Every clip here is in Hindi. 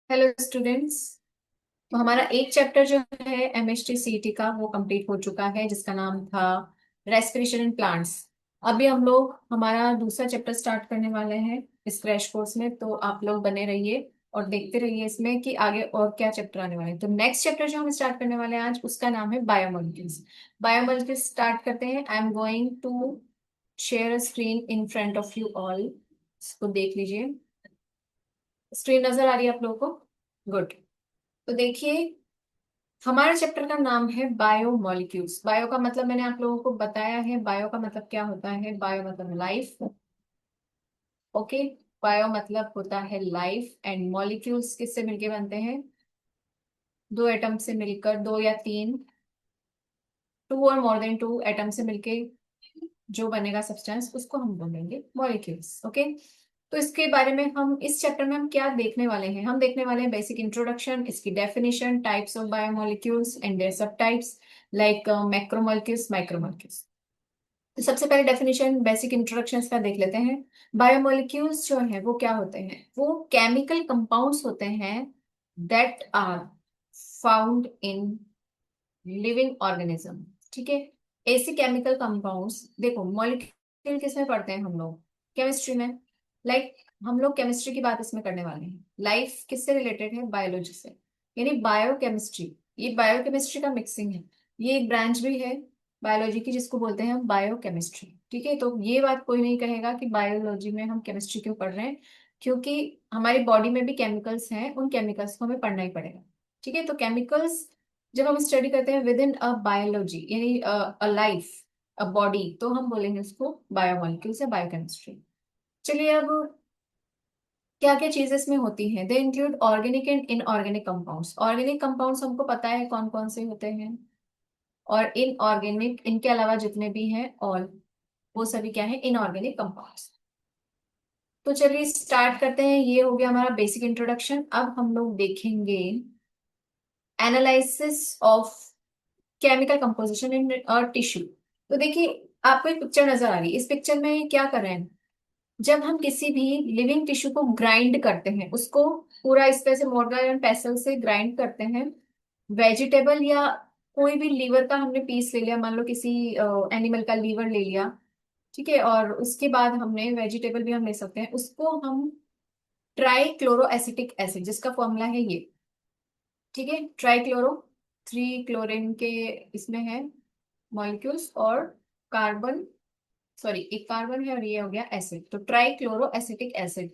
Hello students. तो हमारा एक चैप्टर जो है एमएचटी सीईटी का वो कंप्लीट हो चुका है, जिसका नाम था रेस्पिरेशन इन प्लांट्स। अभी हम लोग हमारा दूसरा चैप्टर स्टार्ट करने वाले हैं इस क्रैश कोर्स में, तो आप लोग बने रहिए और देखते रहिए इसमें कि आगे और क्या चैप्टर आने वाले हैं। तो नेक्स्ट चैप्टर जो हम स्टार्ट करने वाले हैं आज, उसका नाम है बायोमोलिक्यूल्स। बायोमोलिक्यूल्स स्टार्ट करते हैं। I am going to share a screen in front of you all. इसको देख लीजिए। स्क्रीन नजर आ रही है आप लोगों को? गुड। तो देखिए, हमारे चैप्टर का नाम है बायोमोलिक्यूल्स। बायो का मतलब मैंने आप लोगों को बताया है। बायो का मतलब क्या होता है? बायो मतलब लाइफ। ओके। बायो मतलब होता है लाइफ, एंड मॉलिक्यूल्स किससे मिलके बनते हैं? दो एटम से मिलकर, दो या तीन, टू और मोर देन टू एटम से मिलके जो बनेगा सब्सटेंस, उसको हम बोलेंगे मॉलिक्यूल्स। ओके। तो इसके बारे में हम इस चैप्टर में हम क्या देखने वाले हैं? हम देखने वाले हैं बेसिक इंट्रोडक्शन, इसकी definition, types of biomolecules and their subtypes like macromolecules, micromolecules. तो सबसे पहले डेफिनेशन, बेसिक इंट्रोडक्शन का देख लेते हैं। बायोमोलिक्यूल्स जो है वो क्या होते हैं? वो केमिकल कंपाउंड्स होते हैं that are found in living organism. ठीक है। ऐसे केमिकल कंपाउंड्स, देखो मॉलिक्यूल किस में पढ़ते हैं हम लोग? केमिस्ट्री में। लाइक हम लोग केमिस्ट्री की बात इसमें करने वाले हैं। लाइफ किससे रिलेटेड है? बायोलॉजी से। यानी बायोकेमिस्ट्री, ये बायोकेमिस्ट्री का मिक्सिंग है। ये एक ब्रांच भी है बायोलॉजी की, जिसको बोलते हैं हम बायोकेमिस्ट्री। ठीक है। तो ये बात कोई नहीं कहेगा कि बायोलॉजी में हम केमिस्ट्री क्यों पढ़ रहे हैं, क्योंकि हमारी बॉडी में भी केमिकल्स हैं, उन केमिकल्स को हमें पढ़ना ही पड़ेगा। ठीक है। तो केमिकल्स जब हम स्टडी करते हैं विद इन अ बायोलॉजी, यानी अ लाइफ, अ बॉडी, तो हम बोलेंगे उसको बायोमोलिक्यूल्स या बायोकेमिस्ट्री। चलिए, अब क्या क्या चीजें इसमें होती हैं? They include organic and inorganic compounds. Organic compounds हमको पता है कौन कौन से होते हैं, और इनऑर्गेनिक, इनके अलावा जितने भी हैं और वो सभी क्या है? Inorganic compounds. तो चलिए स्टार्ट करते हैं। ये हो गया हमारा बेसिक इंट्रोडक्शन। अब हम लोग देखेंगे analysis of chemical composition in tissue. तो देखिए, आपको एक पिक्चर नजर आ रही है। इस पिक्चर में क्या कर रहे हैं? जब हम किसी भी लिविंग टिश्यू को ग्राइंड करते हैं, उसको पूरा इस तरह से मोर्टार एंड पेसल से ग्राइंड करते हैं। वेजिटेबल या कोई भी लीवर का हमने पीस ले लिया, मान लो किसी एनिमल का लीवर ले लिया। ठीक है। और उसके बाद हमने वेजिटेबल भी हम ले सकते हैं, उसको हम ट्राई क्लोरो एसिटिक एसिड, जिसका फॉर्मूला है ये। ठीक है। ट्राई क्लोरो, थ्री क्लोरीन के इसमें है मॉलिक्यूल्स, और कार्बन, सॉरी एक कार्बन है और ये हो गया एसिड, तो ट्राई क्लोरो एसिटिक एसिड।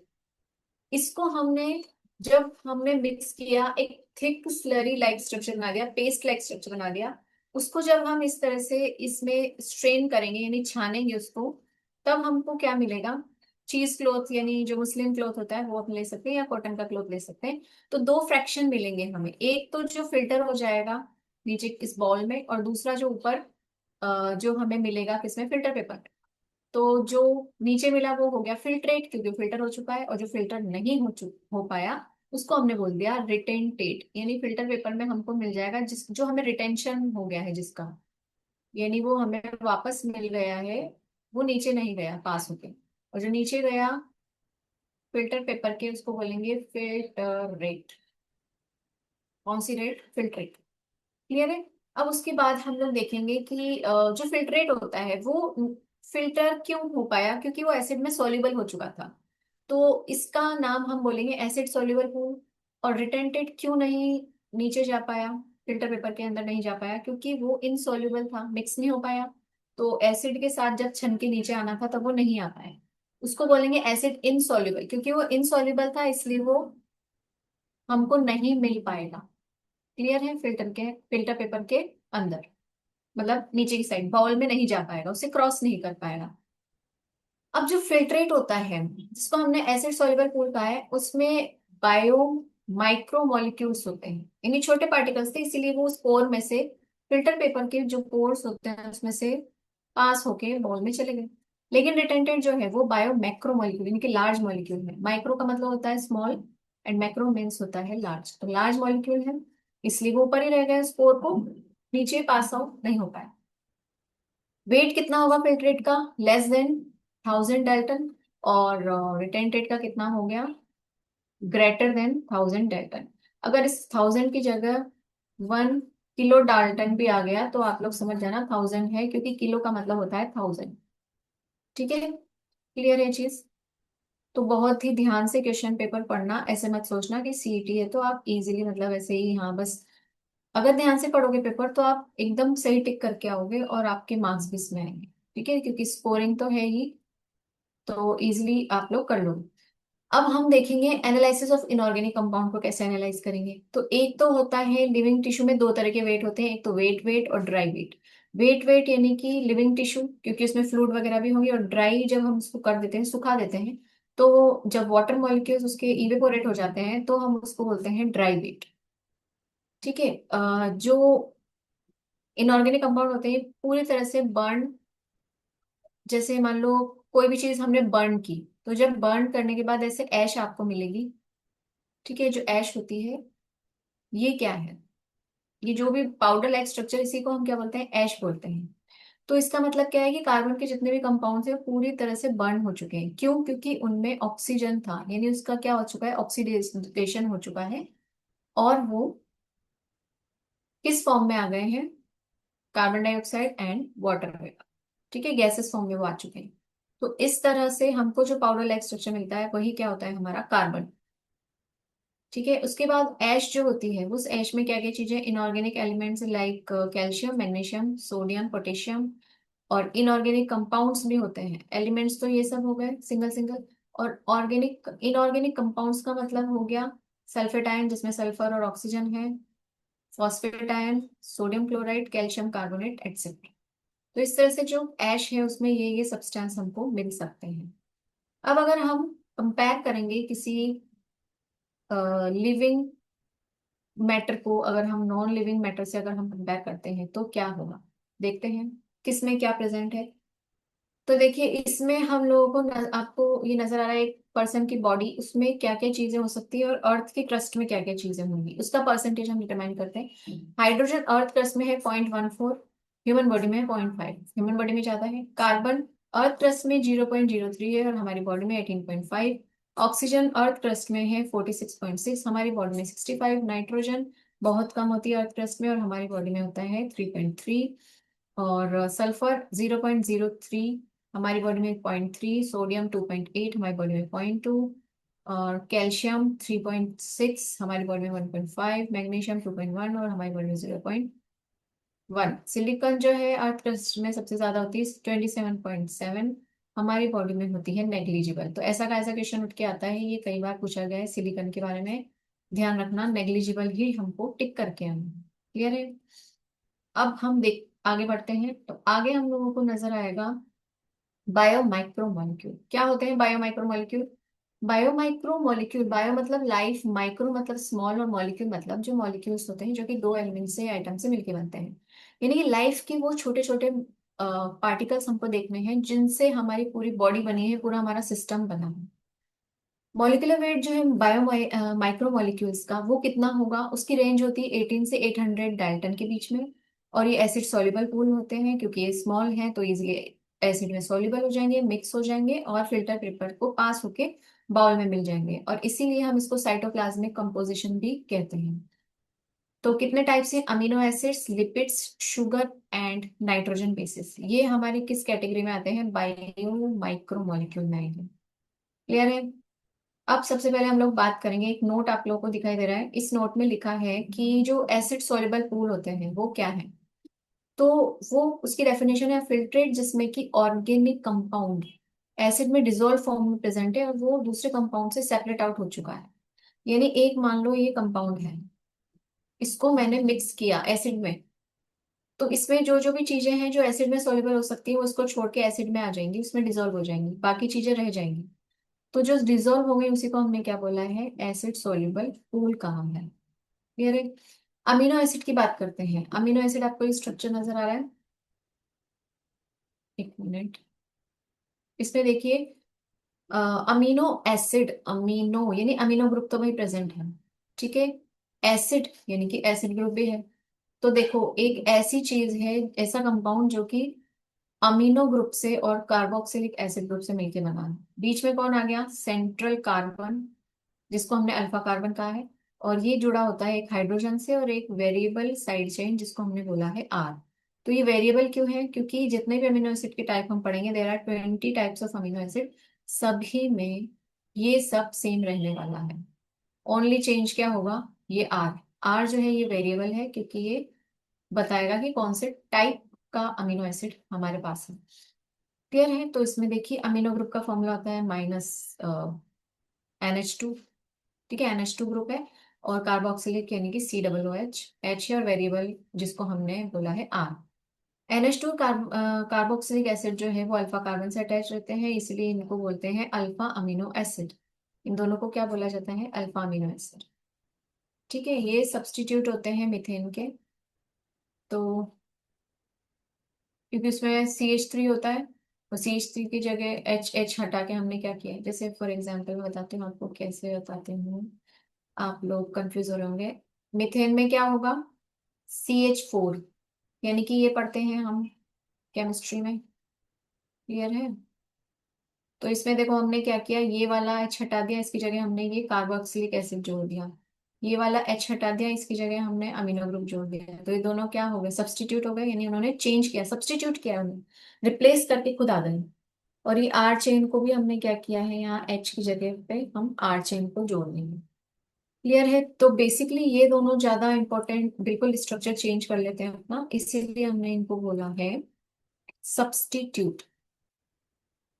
इसको हमने, जब हमने मिक्स किया, एक थिक स्लरी लाइक स्ट्रक्चर बना दिया, पेस्ट लाइक स्ट्रक्चर बना दिया। उसको जब हम इस तरह से इसमें स्ट्रेन करेंगे, यानी छानेंगे उसको, तब हमको क्या मिलेगा? चीज क्लॉथ, यानी जो मुस्लिम क्लॉथ होता है वो हम ले सकते हैं, या कॉटन का क्लॉथ ले सकते हैं। तो दो फ्रैक्शन मिलेंगे हमें। एक तो जो फिल्टर हो जाएगा नीचे इस बॉल में, और दूसरा जो ऊपर जो हमें मिलेगा किसमें? Filter paper. तो जो नीचे मिला वो हो गया फिल्ट्रेट, क्योंकि फिल्टर हो चुका है, और जो फिल्टर नहीं हो पाया, उसको हमने बोल दिया रिटेंटेट। यानी फिल्टर पेपर में हमको मिल जाएगा जिस जो हमें रिटेंशन हो गया है जिसका, यानी वो हमें वापस मिल गया है, वो नीचे नहीं गया पास होके। और जो नीचे गया फिल्टर पेपर के, उसको बोलेंगे फिल्टर रेट। कौन सी रेट? फिल्ट्रेट। क्लियर है? अब उसके बाद हम लोग देखेंगे कि जो फिल्ट्रेट होता है वो फिल्टर क्यों हो पाया, क्योंकि वो एसिड में सॉल्युबल हो चुका था। तो इसका नाम हम बोलेंगे एसिड सॉल्युबल पूल। और रिटेंटेड क्यों नहीं नीचे जा पाया, फिल्टर पेपर के अंदर नहीं जा पाया? क्योंकि वो इनसॉल्युबल था, मिक्स नहीं हो पाया। तो एसिड के साथ जब छन के नीचे आना था तब वो नहीं आ पाया। उसको बोलेंगे एसिड इनसॉल्युबल। क्योंकि वो इनसॉल्युबल था इसलिए वो हमको नहीं मिल पाएगा। क्लियर है? फिल्टर पेपर के अंदर, मतलब नीचे की साइड बाउल में नहीं जा पाएगा, उसे क्रॉस नहीं कर पाएगा। अब जो फिल्ट्रेट होता है, जिसको हमने एसिड सॉल्युबल पूल कहा है, उसमें बायो माइक्रो मॉलिक्यूल्स होते हैं, यानी छोटे पार्टिकल्स थे, इसीलिए वो उस पोर में से, फिल्टर पेपर के जो पोर्स होते हैं उसमें से पास होके बॉल में चले गए। लेकिन रिटेंटेड जो है वो बायो मैक्रो मॉलिक्यूल, यानी कि लार्ज मॉलिक्यूल है। माइक्रो का मतलब होता है स्मॉल, एंड मैक्रो मीन्स होता है लार्ज। तो लार्ज मॉलिक्यूल है, इसलिए वो ऊपर ही रह गए, स्पोर को नीचे पास आउट नहीं हो पाया। वेट कितना होगा फिल्ट्रेट का? Less than 1000 Dalton. और रिटेंटेड का कितना हो गया? Greater than 1000 Dalton. अगर इस 1000 की जगह 1 किलो डाल्टन भी आ गया तो आप लोग समझ जाना 1000 है, क्योंकि किलो का मतलब होता है 1000। ठीक है, क्लियर है चीज? तो बहुत ही ध्यान से क्वेश्चन पेपर पढ़ना, ऐसे मत सोचना कि सीईटी है तो आप इजीली मतलब ऐसे ही, हाँ बस। अगर ध्यान से पढ़ोगे पेपर तो आप एकदम सही टिक करके आओगे और आपके मार्क्स भी इसमें आएंगे। ठीक है, क्योंकि स्कोरिंग तो है ही, तो इजीली आप लोग कर लोगे। अब हम देखेंगे एनालिसिस ऑफ इनऑर्गेनिक कंपाउंड को कैसे एनालाइज करेंगे। तो एक तो होता है लिविंग टिश्यू में दो तरह के वेट होते हैं, एक तो वेट वेट और ड्राई वेट। वेट वेट यानी कि लिविंग टिश्यू, क्योंकि उसमें फ्लूइड वगैरह भी होंगे, और ड्राई जब हम उसको कर देते हैं, सुखा देते हैं, तो जब वाटर मॉलिक्यूल्स उसके इवेपोरेट हो जाते हैं तो हम उसको बोलते हैं ड्राई वेट। ठीक है, जो इनऑर्गेनिक कंपाउंड होते हैं पूरी तरह से बर्न, जैसे मान लो कोई भी चीज हमने बर्न की, तो जब बर्न करने के बाद ऐसे ऐश आपको मिलेगी। ठीक है, जो ऐश होती है ये क्या है, ये जो भी पाउडर लाइक स्ट्रक्चर, इसी को हम क्या बोलते हैं, ऐश बोलते हैं। तो इसका मतलब क्या है कि कार्बन के जितने भी कंपाउंड्स हैं वो पूरी तरह से बर्न हो चुके हैं। क्यों? क्योंकि उनमें ऑक्सीजन था, यानी उसका क्या हो चुका है, ऑक्सीडेशन हो चुका है। और वो किस फॉर्म में आ गए हैं, कार्बन डाइऑक्साइड एंड वाटर में। ठीक है, गैसेस फॉर्म में वो आ चुके हैं। तो इस तरह से हमको जो पाउडर लाइक स्ट्रक्चर मिलता है वही क्या होता है, हमारा कार्बन। ठीक है, उसके बाद ऐश जो होती है, उस ऐश में क्या क्या चीजें, inorganic elements like calcium, magnesium, sodium, potassium, और इनऑर्गेनिक कंपाउंड्स भी होते हैं। एलिमेंट्स तो ये सब हो गए सिंगल सिंगल, और ऑर्गेनिक इनऑर्गेनिक कंपाउंड्स का मतलब हो गया सल्फेट आयन जिसमें सल्फर और ऑक्सीजन है, phosphate ion, sodium chloride, calcium carbonate etcetera. तो इस तरह से जो ऐश है उसमें ये सब्सटेंस हमको मिल सकते हैं। अब अगर हम कंपेयर करेंगे किसी लिविंग मैटर को, अगर हम नॉन लिविंग मैटर से अगर हम कंपेयर करते हैं तो क्या होगा, देखते हैं किसमें क्या प्रेजेंट है। तो देखिए इसमें हम लोगों को आपको ये नजर आ रहा है एक पर्सन की बॉडी, उसमें क्या क्या चीजें हो सकती है, और अर्थ के क्रस्ट में क्या क्या चीजें होंगी, उसका परसेंटेज हम डिटरमाइन करते हैं। हाइड्रोजन अर्थ क्रस्ट में है 0.14, ह्यूमन बॉडी में है 0.5, ह्यूमन बॉडी में ज्यादा है। कार्बन अर्थ क्रस्ट में 0.03 है और हमारी बॉडी में 18.5। ऑक्सीजन अर्थ क्रस्ट में है 46.6, हमारी बॉडी में 65। नाइट्रोजन बहुत कम होती है अर्थ क्रस्ट में और हमारी बॉडी में होता है 3.3। और सल्फर 0.03, हमारी बॉडी में 0.3। सोडियम 2.8, हमारी बॉडी में 0.2। और कैल्शियम 3.6, हमारी बॉडी में 1.5। मैग्नीशियम 2.1 और हमारी बॉडी में 0.1। सिलिकॉन जो है अर्थ क्रस्ट में सबसे ज्यादा होती है 27.7, हमारी बॉडी में होती है नेग्लिजिबल। तो ऐसा का ऐसा क्वेश्चन उठ के आता है, ये कई बार पूछा गया है सिलिकॉन के बारे में। ध्यान रखना, नेग्लिजिबल ही हमको टिक करके आना। क्लियर है? अब हम देख आगे बढ़ते हैं, तो आगे हम लोगों को नजर आएगा बायो माइक्रो मॉलिक्यूल। क्या होते हैं bio micro molecule? Bio micro molecule, bio मतलब लाइफ, माइक्रो मतलब स्मॉल, और मॉलिक्यूल मतलब जो मॉलिक्यूल्स होते हैं जो कि दो एलिमेंट से आइटम से मिलके बनते हैं। यानी कि लाइफ के वो छोटे छोटे पार्टिकल्स हमको देखने हैं जिनसे हमारी पूरी बॉडी बनी है, पूरा हमारा सिस्टम बना है। मॉलिक्यूलर वेट जो है बायो माइक्रो मॉलिक्यूल्स का, वो कितना होगा, उसकी रेंज होती है 18 से 800 डाल्टन के बीच में। और ये एसिड सॉल्युबल पूल होते हैं, क्योंकि ये स्मॉल है तो इजिली एसिड में सॉल्युबल हो जाएंगे, मिक्स हो जाएंगे और फिल्टर पेपर को पास होके बाउल में मिल जाएंगे, और इसीलिए हम इसको साइटोप्लाज्मिक कंपोजिशन भी कहते हैं। तो कितने टाइप से, amino acids, lipids, sugar and nitrogen bases, ये हमारी किस कैटेगरी में आते हैं, बायो माइक्रो मॉलिक्यूल में आएंगे। क्लियर है? अब सबसे पहले हम लोग बात करेंगे, एक नोट आप लोगों को दिखाई दे रहा है, इस नोट में लिखा है कि जो एसिड सॉल्युबल पूल होते हैं वो क्या है। तो वो उसकी डेफिनेशन है फिल्ट्रेट जिसमें कि ऑर्गेनिक कंपाउंड एसिड में डिजोल्व फॉर्म में प्रेजेंट है और वो दूसरे कंपाउंड से सेपरेट आउट हो चुका है। यानी एक मान लो ये कंपाउंड है, इसको मैंने मिक्स किया एसिड में, तो इसमें जो जो भी चीजें हैं जो एसिड में सॉल्युबल हो सकती है वो इसको छोड़ के एसिड में आ जाएंगी, उसमें डिजोल्व हो जाएंगी, बाकी चीजें रह जाएंगी। तो जो डिजोल्व हो गई उसी को हमने क्या बोला है, एसिड सोल्यूबल पूल कहा है। क्लियर है? अमीनो एसिड की बात करते हैं। अमीनो एसिड आपको स्ट्रक्चर नजर आ रहा है, एक मिनट, इसमें देखिए अमीनो एसिड, अमीनो यानी अमीनो ग्रुप तो भाई प्रेजेंट है। ठीक है, एसिड यानी कि एसिड ग्रुप भी है। तो देखो एक ऐसी चीज है, ऐसा कंपाउंड जो कि अमीनो ग्रुप से और कार्बोक्सिलिक एसिड ग्रुप से मिलकर बना है। बीच में कौन आ गया, सेंट्रल कार्बन, जिसको हमने अल्फा कार्बन कहा है, और ये जुड़ा होता है एक हाइड्रोजन से और एक वेरिएबल साइड चेन जिसको हमने बोला है आर। तो ये वेरिएबल क्यों है? क्योंकि जितने भी अमीनो एसिड के टाइप हम पढ़ेंगे, there are 20 types of amino acid, सभी में ये सब सेम रहने वाला है। ओनली चेंज क्या होगा? ये आर। आर जो है ये वेरिएबल है, क्योंकि ये बताएगा कि कौन से टाइप का अमीनो एसिड हमारे पास है। क्लियर है? तो इसमें देखिए अमीनो ग्रुप का फॉर्मूला होता है माइनस NH2। ठीक है, NH2 ग्रुप है। और कार्बोक्सिलिक यानी कि COOH, एच है, और वेरिएबल जिसको हमने बोला है आर। NH2 कार्बोक्सिलिक एसिड जो है वो अल्फा कार्बन से अटैच रहते हैं, इसलिए इनको बोलते हैं अल्फा अमीनो एसिड। इन दोनों को क्या बोला जाता है? Alpha amino acid. ठीक है, ये सब्स्टिट्यूट होते हैं मीथेन के। तो क्योंकि उसमें CH3 होता है, और CH3 की जगह H हटा के हमने क्या किया है, जैसे फॉर एग्जांपल मैं बताती हूँ आपको, कैसे बताती हूँ, आप लोग कंफ्यूज हो रहे होंगे। मीथेन में क्या होगा? CH4, यानी कि ये पढ़ते हैं हम केमिस्ट्री में। क्लियर है? तो इसमें देखो हमने क्या किया, ये वाला H हटा दिया, इसकी जगह हमने ये कार्बोक्सिलिक एसिड जोड़ दिया। ये वाला H हटा दिया, इसकी जगह हमने अमीनो ग्रुप जोड़ दिया। तो ये दोनों क्या हो गए? सब्स्टिट्यूट हो गए, यानी उन्होंने चेंज किया, सब्स्टिट्यूट किया, उन्होंने रिप्लेस करके खुद आ गए। और ये आर चेन को भी हमने क्या किया है, यहाँ H की जगह पे हम आर चेन को जोड़ देंगे। क्लियर है? तो बेसिकली ये दोनों ज्यादा इंपॉर्टेंट, बिल्कुल स्ट्रक्चर चेंज कर लेते हैं अपना, इसीलिए हमने इनको बोला है सब्स्टिट्यूट।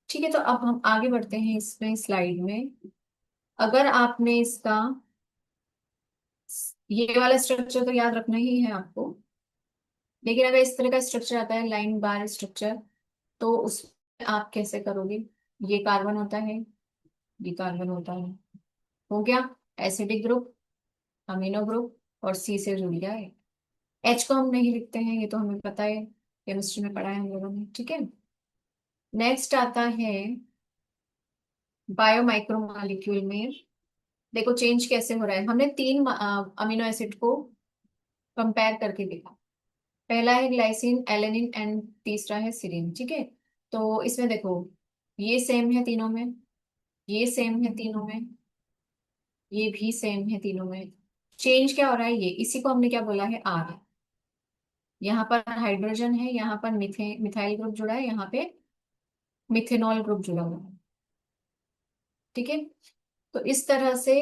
ठीक है, तो अब हम आगे बढ़ते हैं इसमें स्लाइड में। अगर आपने इसका ये वाला स्ट्रक्चर तो याद रखना ही है आपको, लेकिन अगर इस तरह का स्ट्रक्चर आता है लाइन बार स्ट्रक्चर, तो उसमें आप कैसे करोगे? ये कार्बन होता है, ये कार्बन होता है, हो गया एसिडिक ग्रुप, अमीनो ग्रुप, और सी से जुड़ गया है। एच को हम नहीं लिखते हैं, ये तो हमें पता है, केमिस्ट्री में पढ़ा है हम लोगों ने। ठीक है, नेक्स्ट आता है बायोमाइक्रोमोलिक्यूल में। देखो चेंज कैसे हो रहा है, हमने तीन अमीनो एसिड को कंपेयर करके देखा। पहला है ग्लाइसिन, एलेनिन, एंड तीसरा है सीरीन। ठीक है, तो इसमें देखो ये सेम है तीनों में, ये सेम है तीनों में, ये भी सेम है तीनों में। चेंज क्या हो रहा है? ये इसी को हमने क्या बोला है? आर। यहाँ पर हाइड्रोजन है, यहाँ पर मिथाइल ग्रुप जुड़ा है, यहाँ पे मिथेनॉल ग्रुप जुड़ा हुआ है। ठीक है, तो इस तरह से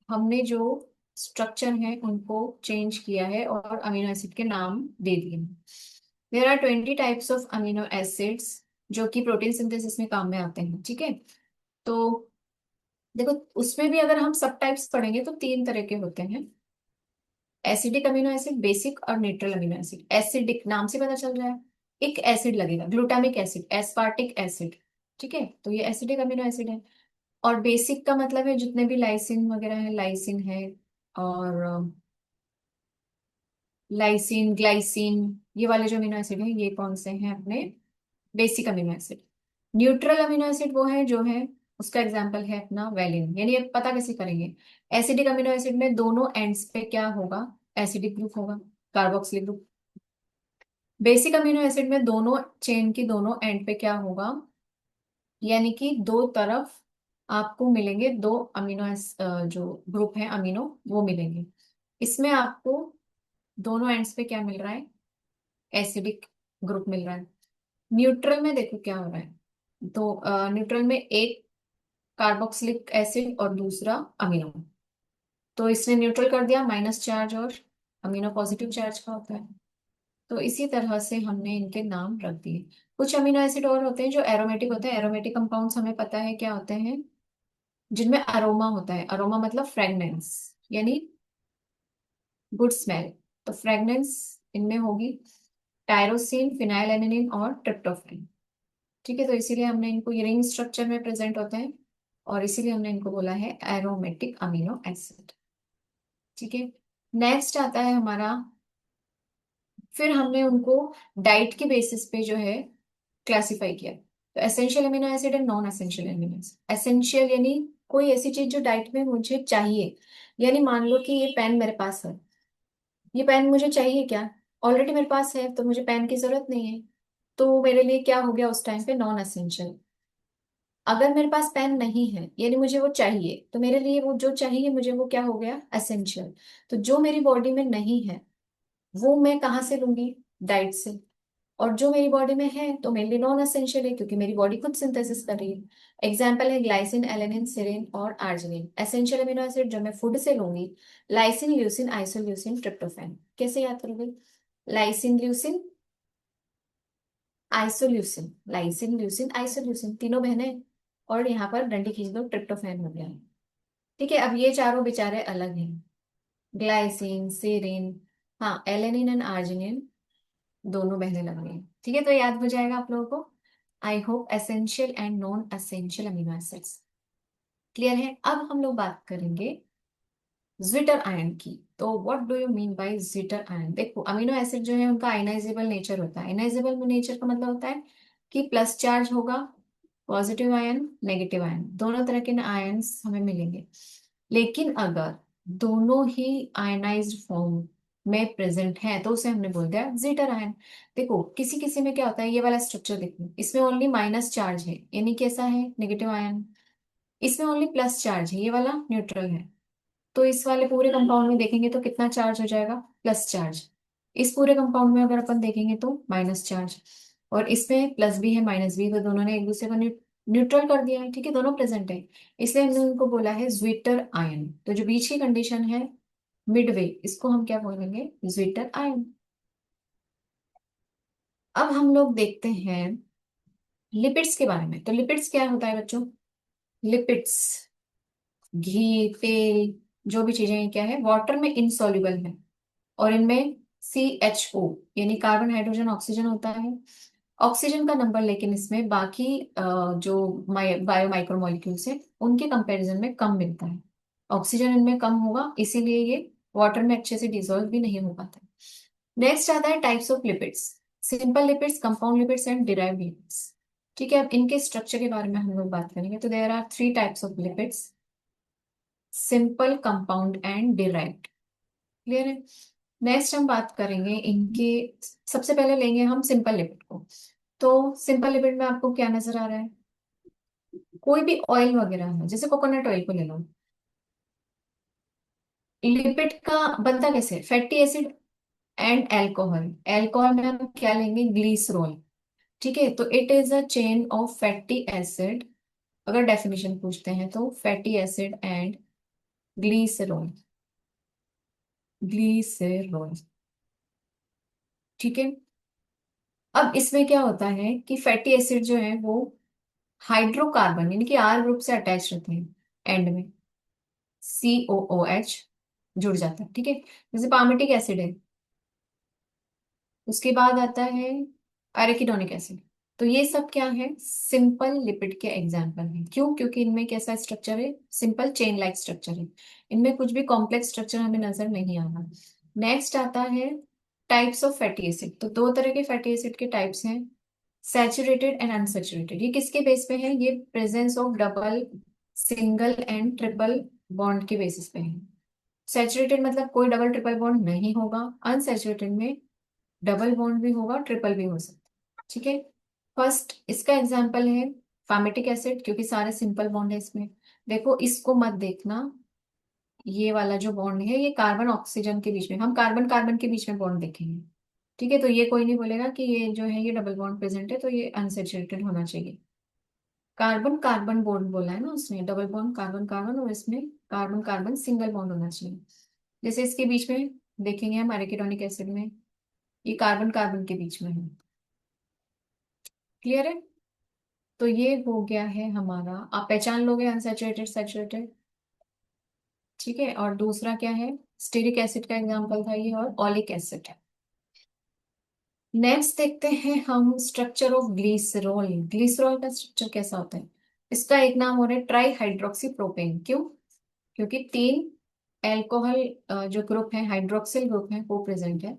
हमने जो स्ट्रक्चर है उनको चेंज किया है और अमीनो एसिड के नाम दे दिए। There are 20 types of amino acids जो कि प्रोटीन सिंथेसिस में काम में आते हैं। ठीक है, तो देखो उसमें भी अगर हम सब टाइप्स पढ़ेंगे तो तीन तरह के होते हैं, एसिडिक अमीनो एसिड, बेसिक और न्यूट्रल अमीनो एसिड। एसिडिक नाम से पता चल रहा है, एक एसिड लगेगा, ग्लूटामिक एसिड, एस्पार्टिक एसिड। ठीक है, तो ये एसिडिक अमीनो एसिड है। और बेसिक का मतलब है जितने भी लाइसिन वगैरह है, लाइसिन है, और लाइसिन, ग्लाइसिन, ये वाले जो अमीनो एसिड हैं ये कौन से हैं? अपने basic amino acid. Neutral amino acid वो है जो है, उसका एग्जांपल है अपना वेलिन। यानी ये पता कैसे करेंगे? एसिडिक अमीनो एसिड में दोनों एंड्स पे क्या होगा? एसिडिक ग्रुप होगा, carboxylic group. Basic amino acid में दोनों चेन की दोनों एंड पे क्या होगा? यानी कि दो तरफ आपको मिलेंगे दो जो ग्रुप है अमीनो, वो मिलेंगे। इसमें आपको दोनों एंड्स पे क्या मिल रहा है? एसिडिक ग्रुप मिल रहा है। न्यूट्रल में देखो क्या हो रहा है, तो न्यूट्रल में एक कार्बोक्सिलिक एसिड और दूसरा अमीनो, तो इसने न्यूट्रल कर दिया, माइनस चार्ज, और अमीनो पॉजिटिव चार्ज का होता है। तो इसी तरह से हमने इनके नाम रख दिए। कुछ अमीनो एसिड और होते हैं जो एरोमेटिक होते हैं। एरोमेटिक कंपाउंड्स हमें पता है क्या होते हैं, जिनमें अरोमा होता है। अरोमा मतलब फ्रेगनेंस, यानी गुड स्मेल। तो फ्रेगनेंस इनमें होगी टायरोसिन, फिनाइलएलेनिन और ट्रिप्टोफैन। ठीक है, तो इसीलिए हमने इनको, ये रिंग स्ट्रक्चर में प्रेजेंट होते हैं, और इसीलिए हमने इनको बोला है एरोमेटिक अमीनो एसिड। ठीक है, नेक्स्ट आता है हमारा, फिर हमने उनको डाइट के बेसिस पे जो है क्लासिफाई किया। तो essential amino acid and non essential amino acid. Essential यानी कोई ऐसी चीज जो डाइट में मुझे चाहिए, यानी मान लो कि ये पेन मेरे पास है, ये पेन मुझे चाहिए क्या? ऑलरेडी मेरे पास है, तो मुझे पेन की जरूरत नहीं है। तो मेरे लिए क्या हो गया उस टाइम पे? Non essential. अगर मेरे पास पेन नहीं है यानी मुझे वो चाहिए, तो मेरे लिए वो जो चाहिए मुझे वो क्या हो गया, एसेंशियल। तो जो मेरी बॉडी में नहीं है वो मैं कहाँ से लूंगी, डाइट से। और जो मेरी बॉडी में है तो मेरे लिए नॉन एसेंशियल है, क्योंकि मेरी बॉडी खुद सिंथेसिस कर रही है। एग्जाम्पल है ग्लाइसिन, एलेनिन, सेरिन और आर्जिनिन। एसेंशियल अमीनो एसिड जो मैं फूड से लूंगी, लाइसिन, ल्यूसिन, आइसोल्यूसिन, ट्रिप्टोफैन। कैसे याद करोगे, lysine, leucine, isoleucine, lysine, leucine, isoleucine, तीनों बहनें। और यहाँ पर डंडी खींच दो, ट्रिप्टोफैन हो गया। ठीक है, अब ये चारों बेचारे अलग हैं, ग्लाइसिन, सेरिन, हाँ, एलेनिन एंड आर्जिनिन, दोनों बहने लग रही हैं। ठीक है, तो याद हो जाएगा आप लोगों को। I hope essential and non essential amino acids clear है। अब हम लोग बात करेंगे ज्विटर आयन की। तो what do you mean bye zwitter ion. देखो, अमीनो एसिड जो है उनका आयनाइजेबल नेचर होता है। आयनाइजेबल नेचर का मतलब होता है कि प्लस चार्ज होगा, पॉजिटिव आयन, नेगेटिव आयन, दोनों तरह के आयन्स हमें मिलेंगे। लेकिन अगर दोनों ही आयनाइज्ड फॉर्म में प्रेजेंट है तो उसे हमने बोल दिया जीटर आयन। देखो, किसी किसी में क्या होता है, ये वाला स्ट्रक्चर देखो, इसमें ओनली माइनस चार्ज है, यानी कैसा है, नेगेटिव आयन। इसमें ओनली प्लस चार्ज है, ये वाला न्यूट्रल है। तो इस वाले पूरे कंपाउंड में देखेंगे तो कितना चार्ज हो जाएगा, प्लस चार्ज। इस पूरे कंपाउंड में अगर अपन देखेंगे तो माइनस चार्ज। और इसमें प्लस भी है, माइनस भी, तो दोनों ने एक दूसरे को न्यूट्रल कर दिया है। ठीक है, दोनों प्रेजेंट है, इसलिए हमने उनको बोला है ज्विटर आयन। तो जो बीच की कंडीशन है, मिडवे, इसको हम क्या बोलेंगे, ज्विटर आयन। अब हम लोग देखते हैं लिपिड्स के बारे में। तो लिपिड्स क्या होता है बच्चों, लिपिड्स, घी, तेल, जो भी चीजें हैं, क्या है, वाटर में इनसॉल्युबल है। और इनमें CHO यानी कार्बन, हाइड्रोजन, ऑक्सीजन होता है। ऑक्सीजन का नंबर लेकिन इसमें बाकी जो बायो माइक्रोमोलिक्यूल्स हैं उनके कंपैरिजन में कम मिलता है। ऑक्सीजन इनमें कम होगा, इसीलिए ये वाटर में अच्छे से डिसॉल्व भी नहीं हो पाता है। नेक्स्ट आता है types of lipids, simple lipids, compound lipids and derived lipids. ठीक है, अब इनके स्ट्रक्चर के बारे में हम लोग बात करेंगे। तो there are three types of lipids, simple, compound and derived. Clear है। नेक्स्ट हम बात करेंगे इनके, सबसे पहले लेंगे हम सिंपल लिपिड को। तो सिंपल लिपिड में आपको क्या नजर आ रहा है, कोई भी ऑयल वगैरह है, जैसे कोकोनट ऑयल को ले लो। लिपिड का बनता कैसे, fatty acid and alcohol. Alcohol में हम क्या लेंगे, ग्लिसरॉल। ठीक है, तो it is a chain of fatty acid. अगर डेफिनेशन पूछते हैं तो fatty acid and glycerol, glycerol. ठीक है, अब इसमें क्या होता है कि फैटी एसिड जो है वो हाइड्रोकार्बन यानी कि R ग्रुप से अटैच रहते हैं, एंड में COOH जुड़ जाता है। ठीक है, जैसे पामेटिक एसिड है, उसके बाद आता है एराकिडोनिक एसिड। तो ये सब क्या है, सिंपल लिपिड के एग्जाम्पल हैं। क्यों, क्योंकि इनमें कैसा स्ट्रक्चर है, सिंपल चेन लाइक स्ट्रक्चर है। इनमें कुछ भी कॉम्प्लेक्स स्ट्रक्चर हमें नजर नहीं आ रहा। नेक्स्ट आता है टाइप्स ऑफ फैटी एसिड। तो दो तरह के फैटी एसिड के टाइप्स हैं, सैचुरेटेड एंड अनसैचुरेटेड। ये किसके बेस पे है, ये presence of double, single and triple bond के बेसिस पे है। सैचुरेटेड मतलब कोई डबल ट्रिपल बॉन्ड नहीं होगा, अनसैचुरेटेड में डबल बॉन्ड भी होगा, ट्रिपल भी हो सकता है। ठीक है, फर्स्ट इसका एग्जांपल है फार्मेटिक एसिड, क्योंकि सारे सिंपल बॉन्ड है इसमें। देखो, इसको मत देखना, ये वाला जो बॉन्ड है ये कार्बन ऑक्सीजन के बीच में, हम कार्बन कार्बन के बीच में बॉन्ड देखेंगे। ठीक है, तो ये कोई नहीं बोलेगा कि ये जो है ये डबल बॉन्ड प्रेजेंट है तो ये अनसैचुरेटेड होना चाहिए। कार्बन कार्बन बॉन्ड बोला है ना उसने, डबल बॉन्ड कार्बन कार्बन, और इसमें कार्बन कार्बन सिंगल बॉन्ड होना चाहिए। जैसे इसके बीच में देखेंगे हम एराकिडोनिक एसिड में, ये कार्बन कार्बन के बीच में है। क्लियर है, तो ये हो गया है हमारा, आप पहचान लोगे अनसैचुरेटेड, सैचुरेटेड। ठीक है, और दूसरा क्या है, स्टेरिक एसिड का एग्जांपल था ये, और ऑलिक एसिड है। नेक्स्ट देखते हैं हम स्ट्रक्चर ऑफ ग्लिसरॉल। ग्लिसरॉल का स्ट्रक्चर कैसा होता है, इसका एक नाम हो रहा है ट्राई हाइड्रोक्सी प्रोपेन। क्यों, क्योंकि तीन एल्कोहल जो ग्रुप है, हाइड्रोक्सिल ग्रुप है, वो प्रेजेंट है।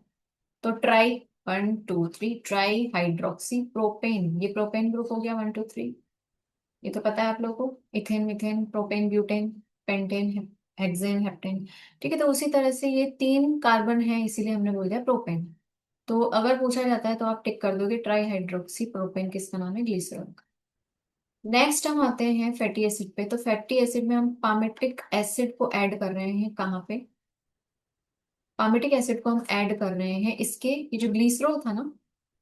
तो ट्राई, 1 2 3, ट्राई हाइड्रोक्सी प्रोपेन, ये प्रोपेन ग्रुप हो गया, 1 2 3। ये तो पता है आप लोगों को, ethane, methane, propane, butane, pentane, hexane, heptane. ठीक है, तो उसी तरह से ये तीन कार्बन है, इसीलिए हमने बोल दिया प्रोपेन। तो अगर पूछा जाता है तो आप टिक कर दोगे ट्राई हाइड्रोक्सी प्रोपेन किसका नाम है, ग्लिसरॉल का। नेक्स्ट हम आते हैं फैटी एसिड पे। तो फैटी एसिड में हम पामेटिक एसिड को ऐड कर रहे हैं कहाँ पे? पामेटिक एसिड को हम ऐड कर रहे हैं इसके, ये जो ग्लिसरॉल था ना,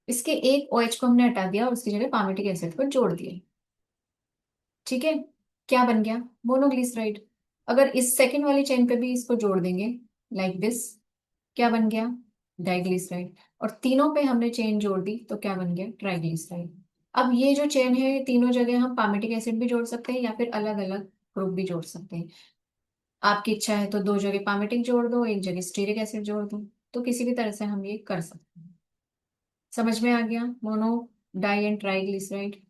इसके एक OH को हमने हटा दिया और उसकी जगह पामेटिक एसिड को जोड़ दिया। ठीक है, क्या बन गया? मोनोग्लिसराइड। अगर इस सेकंड वाली चेन पे भी इसको जोड़ देंगे, लाइक दिस, क्या बन गया? डाइग्लिसराइड। और तीनों पे हमने चेन जोड़ दी तो क्या बन गया? ट्राइग्लिसराइड। अब ये जो चेन है, तीनों जगह हम पामेटिक एसिड भी जोड़ सकते हैं या फिर अलग अलग ग्रुप भी जोड़ सकते हैं। आपकी इच्छा है तो दो जगह पामेटिक जोड़ दो, एक जगह स्टीरिक एसिड जोड़ दो। तो किसी भी तरह से हम ये कर सकते हैं। समझ में आ गया? Mono, di and triglyceride.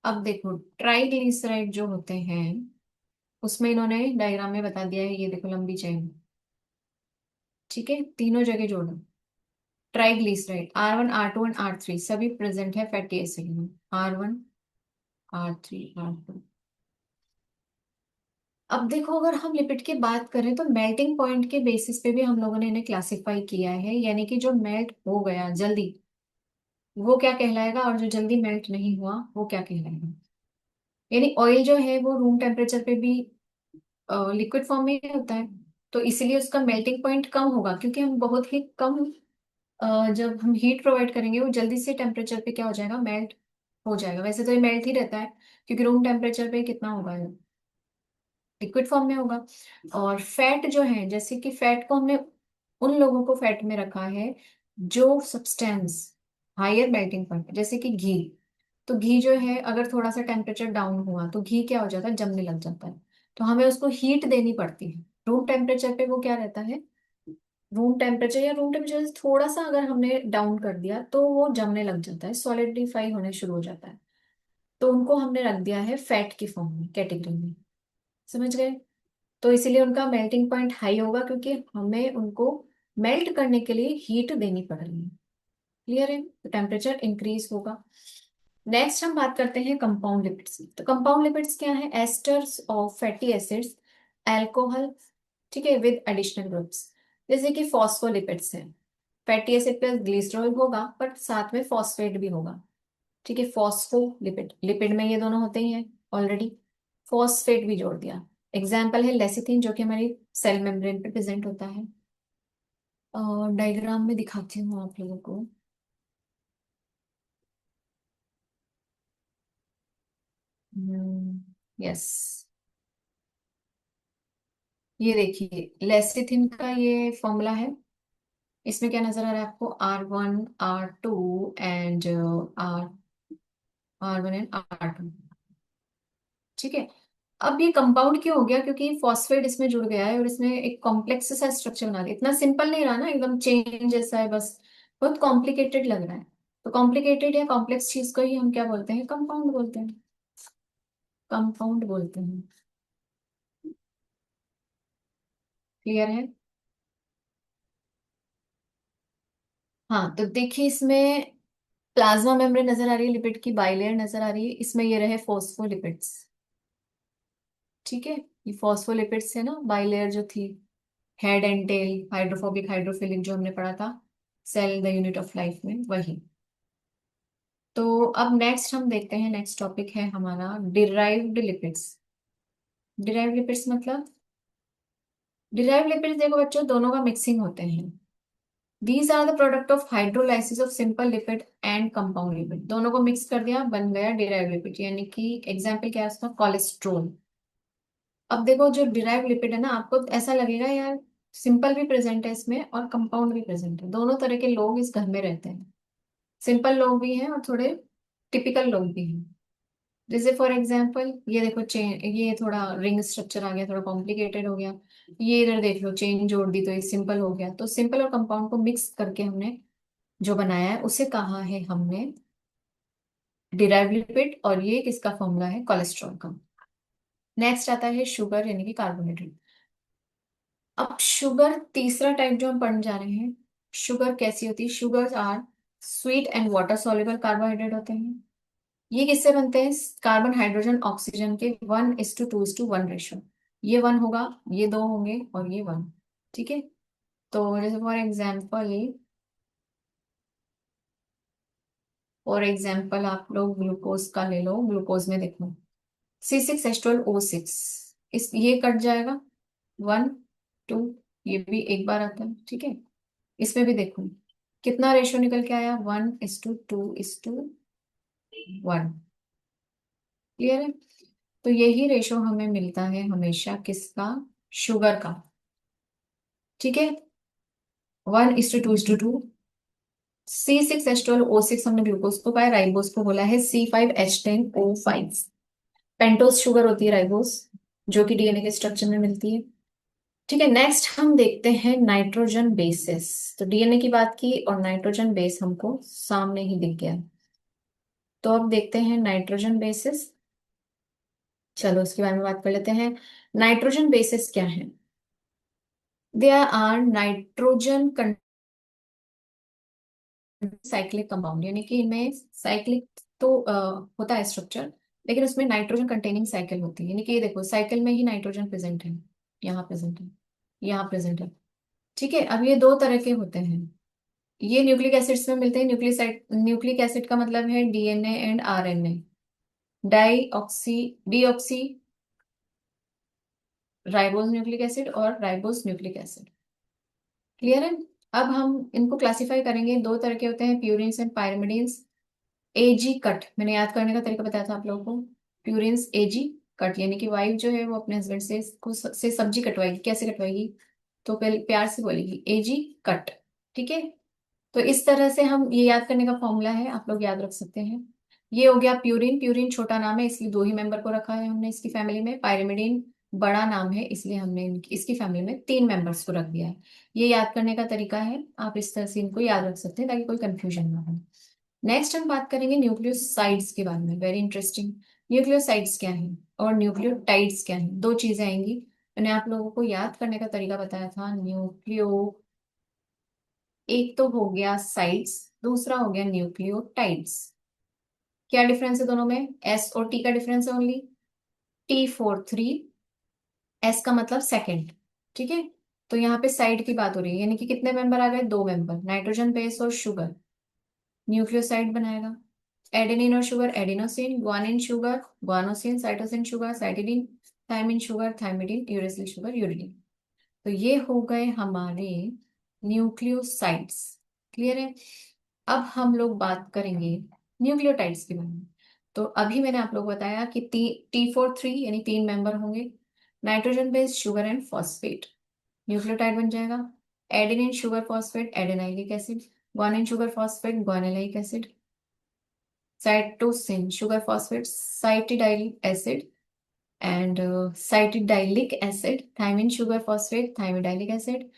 अब देखो, ट्राइग्लिसराइड जो होते हैं उसमें इन्होंने डायग्राम में बता दिया है, ये देखो लंबी चेन। ठीक है, तीनों जगह जोड़ो। ट्राइग्लिसराइड R1 R2 और R3 सभी प्रेजेंट है फैटी एसिड में। R1 R3 R2। अब देखो, अगर हम लिपिड की बात करें तो मेल्टिंग पॉइंट के बेसिस पे भी हम लोगों ने इन्हें क्लासिफाई किया है, यानी कि जो मेल्ट हो गया जल्दी वो क्या कहलाएगा, और जो जल्दी मेल्ट नहीं हुआ वो क्या कहलाएगा। यानी ऑयल जो है वो रूम टेम्परेचर पे भी लिक्विड फॉर्म में ही होता है, तो इसीलिए उसका मेल्टिंग पॉइंट कम होगा, क्योंकि हम बहुत ही कम जब हम हीट प्रोवाइड करेंगे वो जल्दी से टेम्परेचर पे क्या हो जाएगा? मेल्ट हो जाएगा। वैसे तो ये मेल्ट ही रहता है, क्योंकि रूम टेम्परेचर पे कितना होगा? लिक्विड फॉर्म में होगा। और फैट जो है, जैसे कि फैट को हमने उन लोगों को फैट में रखा है जो सब्सटेंस हायर मेल्टिंग पॉइंट, जैसे कि घी। तो घी जो है, अगर थोड़ा सा टेम्परेचर डाउन हुआ तो घी क्या हो जाता है? जमने लग जाता है। तो हमें उसको हीट देनी पड़ती है। रूम टेम्परेचर पे वो क्या रहता है? रूम टेम्परेचर या रूम टेम्परेचर से थोड़ा सा अगर हमने डाउन कर दिया तो वो जमने लग जाता है, सॉलिडिफाई होने शुरू हो जाता है। तो उनको हमने रख दिया है फैट की फॉर्म में, कैटेगरी में। समझ गए? तो इसीलिए उनका मेल्टिंग पॉइंट हाई होगा, क्योंकि हमें उनको मेल्ट करने के लिए हीट देनी पड़ रही है। क्लियर है? तो टेम्परेचर इंक्रीज होगा। नेक्स्ट हम बात करते हैं कंपाउंड लिपिड्स की। तो कंपाउंड लिपिड्स क्या है? Asters of fatty acids, alcohol, ठीक है, विद एडिशनल ग्रुप्स। जैसे कि फॉस्फोलिपिड्स हैं। फैटी एसिड प्लस ग्लिसरॉल होगा, बट साथ में फॉस्फेट भी होगा। ठीक है, फॉस्फोलिपिड, लिपिड में ये दोनों होते ही हैं ऑलरेडी। फॉस्फेट भी जोड़ दिया। एग्जाम्पल है लेसिथिन, जो कि हमारी सेल मेम्ब्रेन पे प्रेजेंट होता है। और डायग्राम में दिखाती हूँ आप लोगों को। यस, ये देखिए लेसिथिन का ये फॉर्मूला है। इसमें क्या नजर आ रहा है आपको? R1 R2 and R1 and R2। ठीक है, अब ये कंपाउंड क्यों हो गया? क्योंकि फॉस्फेट इसमें जुड़ गया है और इसमें एक कॉम्प्लेक्स सा स्ट्रक्चर बना दिया। इतना सिंपल नहीं रहा ना, एकदम चेन जैसा है बस, बहुत कॉम्प्लिकेटेड लग रहा है। तो कॉम्प्लिकेटेड या कॉम्प्लेक्स चीज को ही हम क्या बोलते हैं? कंपाउंड बोलते हैं। कंपाउंड बोलते हैं। क्लियर है? हाँ, तो देखिए इसमें प्लाज्मा मेम्ब्रेन नजर आ रही है, लिपिड की बाइलेयर नजर आ रही है, इसमें ये रहे फॉस्फोलिपिड्स। ठीक है, ये फॉस्फोलिपिड्स है ना, बाइलेयर जो थी, head and tail, hydrophobic hydrophilic, जो हमने पढ़ा था cell the unit of life में, वही। तो अब नेक्स्ट हम देखते हैं, नेक्स्ट टॉपिक है हमारा डिराइव्ड लिपिड्स। डिराइव्ड लिपिड्स मतलब, डिराइव्ड लिपिड्स देखो बच्चों, दोनों का मिक्सिंग होते हैं। These are the product of hydrolysis of simple lipid and compound lipid. दोनों को मिक्स कर दिया, बन गया डिराइव्ड लिपिड। यानी कि एग्जाम्पल क्या है उसका? कोलेस्ट्रोल। अब देखो, जो डिराइव्ड लिपिड है ना, आपको ऐसा लगेगा यार सिंपल भी प्रेजेंट है इसमें और कंपाउंड भी प्रेजेंट है। दोनों तरह के लोग इस घर में रहते हैं। सिंपल लोग भी हैं और थोड़े टिपिकल लोग भी हैं। जैसे फॉर एग्जाम्पल ये देखो चेन, ये थोड़ा रिंग स्ट्रक्चर आ गया, थोड़ा कॉम्प्लिकेटेड हो गया। ये इधर देख लो, चेन जोड़ दी तो ये सिंपल हो गया। तो सिंपल और कंपाउंड को मिक्स करके हमने जो बनाया है उसे कहा है हमने डिराइव्ड लिपिड, और ये किसका फॉर्मूला है? कोलेस्ट्रॉल का। नेक्स्ट आता है शुगर, यानी कि कार्बोहाइड्रेट। अब शुगर तीसरा टाइप जो हम पढ़ने जा रहे हैं, शुगर कैसी होती है? Sugars are sweet and water soluble carbohydrate होते हैं। ये किससे बनते हैं? कार्बन हाइड्रोजन ऑक्सीजन के 1:2:1 रेशो। ये 1 होगा, ये 2 होंगे और ये 1। ठीक है, तो जैसे फॉर एग्जाम्पल फॉर एग्जाम्पल आप लोग ग्लूकोज का ले लो, ग्लूकोज में देखो C6H12O6, इस ये कट जाएगा, 1 2, ये भी एक बार आता है, ठीक है। इसमें भी देखो कितना रेशो निकल के आया, 1:2:1। क्लियर है। तो यही रेशो हमें मिलता है हमेशा किसका, शुगर का, ठीक है। 1:2:2। C6H12O6 हमने ग्लूकोज को पाया, राइबोज को बोला है C5H10O5। पेंटोस शुगर होती है राइबोस, जो कि डीएनए के स्ट्रक्चर में मिलती है। ठीक है, नेक्स्ट हम देखते हैं नाइट्रोजन बेसिस। तो डीएनए की बात की और नाइट्रोजन बेस हमको सामने ही दिख गया। तो अब देखते हैं नाइट्रोजन बेसिस। चलो उसके बारे में बात कर लेते हैं। नाइट्रोजन बेसिस क्या है? They are nitrogen cyclic compound, यानी कि इनमें साइक्लिक तो होता है स्ट्रक्चर, लेकिन उसमें नाइट्रोजन कंटेनिंग साइकिल होती है। यानी कि ये देखो साइकिल में ही नाइट्रोजन प्रेजेंट है, यहाँ प्रेजेंट है, यहाँ प्रेजेंट है। ठीक है, अब ये दो तरह के होते हैं। ये न्यूक्लिक एसिड्स में मिलते हैं। न्यूक्लिक एसिड का मतलब है DNA and RNA. Di oxy deoxyribose nucleic acid और राइबोज न्यूक्लिक एसिड। क्लियर है। अब हम इनको क्लासिफाई करेंगे, दो तरह के होते हैं, purines and pyrimidines. AG cut मैंने याद करने का तरीका बताया था आप लोगों को। प्यूरिन्स एजी कट, यानी कि वाइफ जो है वो अपने हस्बैंड से सब्जी कटवाएगी। कैसे कटवाएगी? तो पहले प्यार से बोलेगी एजी कट। ठीक है, तो इस तरह से हम ये याद करने का फॉर्मूला है, आप लोग याद रख सकते हैं। ये हो गया प्यूरिन। प्यूरिन छोटा नाम है इसलिए दो ही मेंबर को रखा है हमने इसकी फैमिली में। पायरिमिडिन बड़ा नाम है इसलिए हमने इसकी फैमिली में 3 मेंबर्स को रख दिया है। ये याद करने का तरीका है, आप इस तरह से इनको याद रख सकते हैं ताकि कोई कंफ्यूजन ना हो। नेक्स्ट हम बात करेंगे न्यूक्लियोसाइड्स के बारे में, वेरी इंटरेस्टिंग। न्यूक्लियोसाइड्स क्या है और न्यूक्लियोटाइड्स क्या है, दो चीजें आएंगी। मैंने आप लोगों को याद करने का तरीका बताया था। एक तो हो गया साइड्स, दूसरा हो गया न्यूक्लियोटाइड्स। क्या डिफरेंस है दोनों में? एस और टी का डिफरेंस है ओनली। T4 3, एस का मतलब सेकंड। ठीक है, तो यहाँ पे साइड की बात हो रही है, यानी कि कितने मेंबर आ गए, 2 मेंबर, नाइट्रोजन बेस और शुगर न्यूक्लियोसाइड बनाएगा। एडेनिन और sugar adenosine, guanine sugar guanosine, cytosine sugar cytidine, thymine sugar thymidine, uracil sugar uridine. तो ये हो गए हमारे न्यूक्लियोसाइड्स। क्लियर है। अब हम लोग बात करेंगे न्यूक्लियोटाइड्स के बारे में। तो अभी मैंने आप लोग को बताया कि T4 3 यानी 3 मेंबर होंगे। Nitrogen based sugar and phosphate, nucleotide बन जाएगा। Adenine sugar phosphate adenylic acid, guanine sugar phosphate guanylic acid, cytosine sugar phosphate cytidylic acid and cytidylic acid, thymine sugar phosphate thymidylic acid,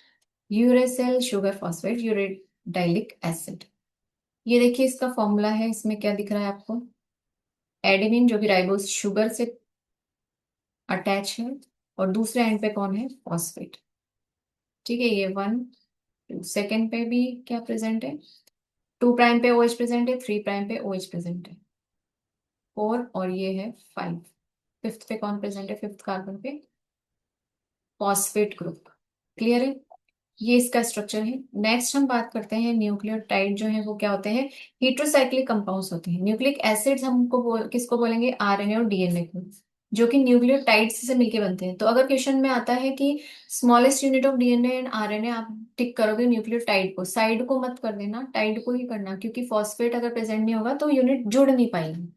uracil sugar phosphate uridylic acid. ये देखिए इसका फॉर्मूला है, इसमें क्या दिख रहा है आपको? एडेनिन जो कि राइबोस शुगर से अटैच है और दूसरे एंड पे कौन है? फॉस्फेट। ठीक है, ये 1 2 सेकेंड पे भी क्या प्रेजेंट है? 2 प्राइम पे OH प्रेजेंट है, 3 प्राइम पे OH प्रेजेंट है, 4 और ये है 5। फिफ्थ पे कौन प्रेजेंट है? फिफ्थ कार्बन पे फॉस्फेट ग्रुप। क्लियर है, ये इसका स्ट्रक्चर है। नेक्स्ट हम बात करते हैं न्यूक्लियोटाइड जो है वो क्या होते हैं? हेट्रोसाइक्लिक कंपाउंड्स होते हैं। न्यूक्लिक एसिड्स हमको किसको बोलेंगे? आरएनए और डीएनए को, जो कि न्यूक्लियोटाइड्स से मिलके बनते हैं। तो अगर क्वेश्चन में आता है कि smallest unit of DNA and RNA, आप टिक करोगे न्यूक्लियोटाइड को, साइड को मत कर देना, टाइड को ही करना, क्योंकि फॉस्फेट अगर प्रेजेंट नहीं होगा तो यूनिट जुड़ नहीं पाएगी।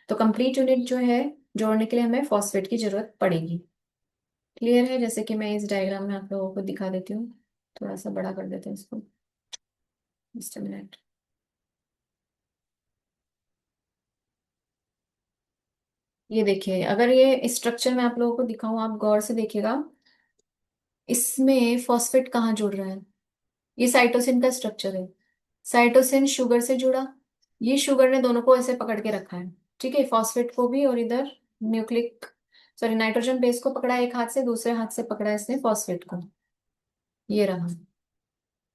तो कंप्लीट यूनिट जो है जोड़ने के लिए हमें फॉस्फेट की जरूरत पड़ेगी। क्लियर है, जैसे कि मैं इस डायग्राम में आप लोगों को दिखा देती हूँ। थोड़ा सा बड़ा कर देते हैं इसको, जस्ट मिनट। ये देखिए, अगर ये स्ट्रक्चर में आप लोगों को दिखाऊं, आप गौर से देखिएगा, इसमें फॉस्फेट कहाँ जुड़ रहा है? ये साइटोसिन का स्ट्रक्चर है। साइटोसिन शुगर से जुड़ा, ये शुगर ने दोनों को ऐसे पकड़ के रखा है। ठीक है, फॉस्फेट को भी, और इधर न्यूक्लिक सॉरी नाइट्रोजन बेस को पकड़ा है एक हाथ से, दूसरे हाथ से पकड़ा है इसने फॉस्फेट को, ये रहा।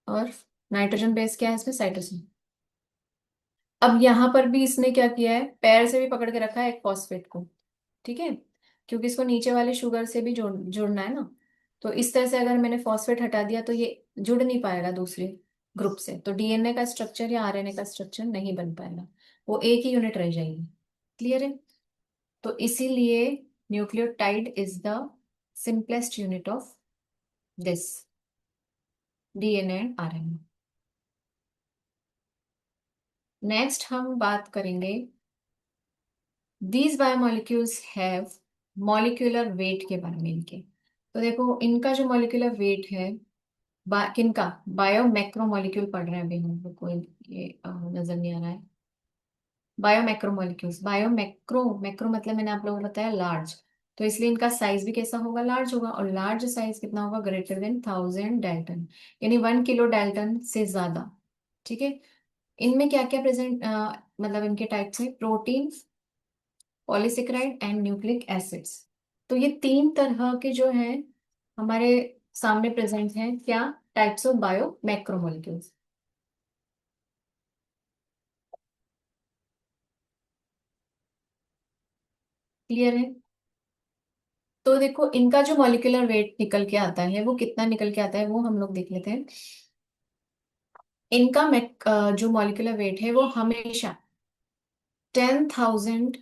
और नाइट्रोजन बेस क्या है इसमें? साइटोसिन। अब यहां पर भी इसने क्या किया है? पैर से भी पकड़ के रखा है एक फॉस्फेट को। ठीक है, क्योंकि इसको नीचे वाले शुगर से भी जुड़ना है ना। तो इस तरह से अगर मैंने फॉस्फेट हटा दिया तो ये जुड़ नहीं पाएगा दूसरे ग्रुप से, तो डीएनए का स्ट्रक्चर या आरएनए का स्ट्रक्चर नहीं बन पाएगा। वो एक ही यूनिट रह जाएगी। क्लियर है? तो इसीलिए nucleotide is the simplest unit of this DNA and RNA. Next हम बात करेंगे these biomolecules have molecular weight के बारे में इनके। तो देखो इनका जो मॉलिक्यूलर वेट है, किनका, बायो मैक्रो मॉलिक्यूल पढ़ रहे हैं अभी हम लोग को, ये नजर नहीं आ रहा है। Bio macro molecules, bio macro, macro मतलब मैंने आप लोगों को बताया लार्ज, तो इसलिए इनका साइज भी कैसा होगा, लार्ज होगा। और लार्ज साइज कितना होगा, ग्रेटर देन 1000 डाल्टन, यानी 1 किलो डाल्टन से ज्यादा। ठीक है। इनमें क्या क्या प्रेजेंट, मतलब इनके टाइप्स है, protein, polysaccharide and nucleic acids. तो ये तीन तरह के जो हैं हमारे सामने प्रेजेंट हैं, क्या, types of bio macromolecules. Clear है? तो देखो इनका जो मॉलिक्यूलर वेट निकल के आता है वो कितना निकल के आता है, वो हम लोग देख लेते हैं। इनका जो मॉलिक्यूलर वेट है वो हमेशा 10,000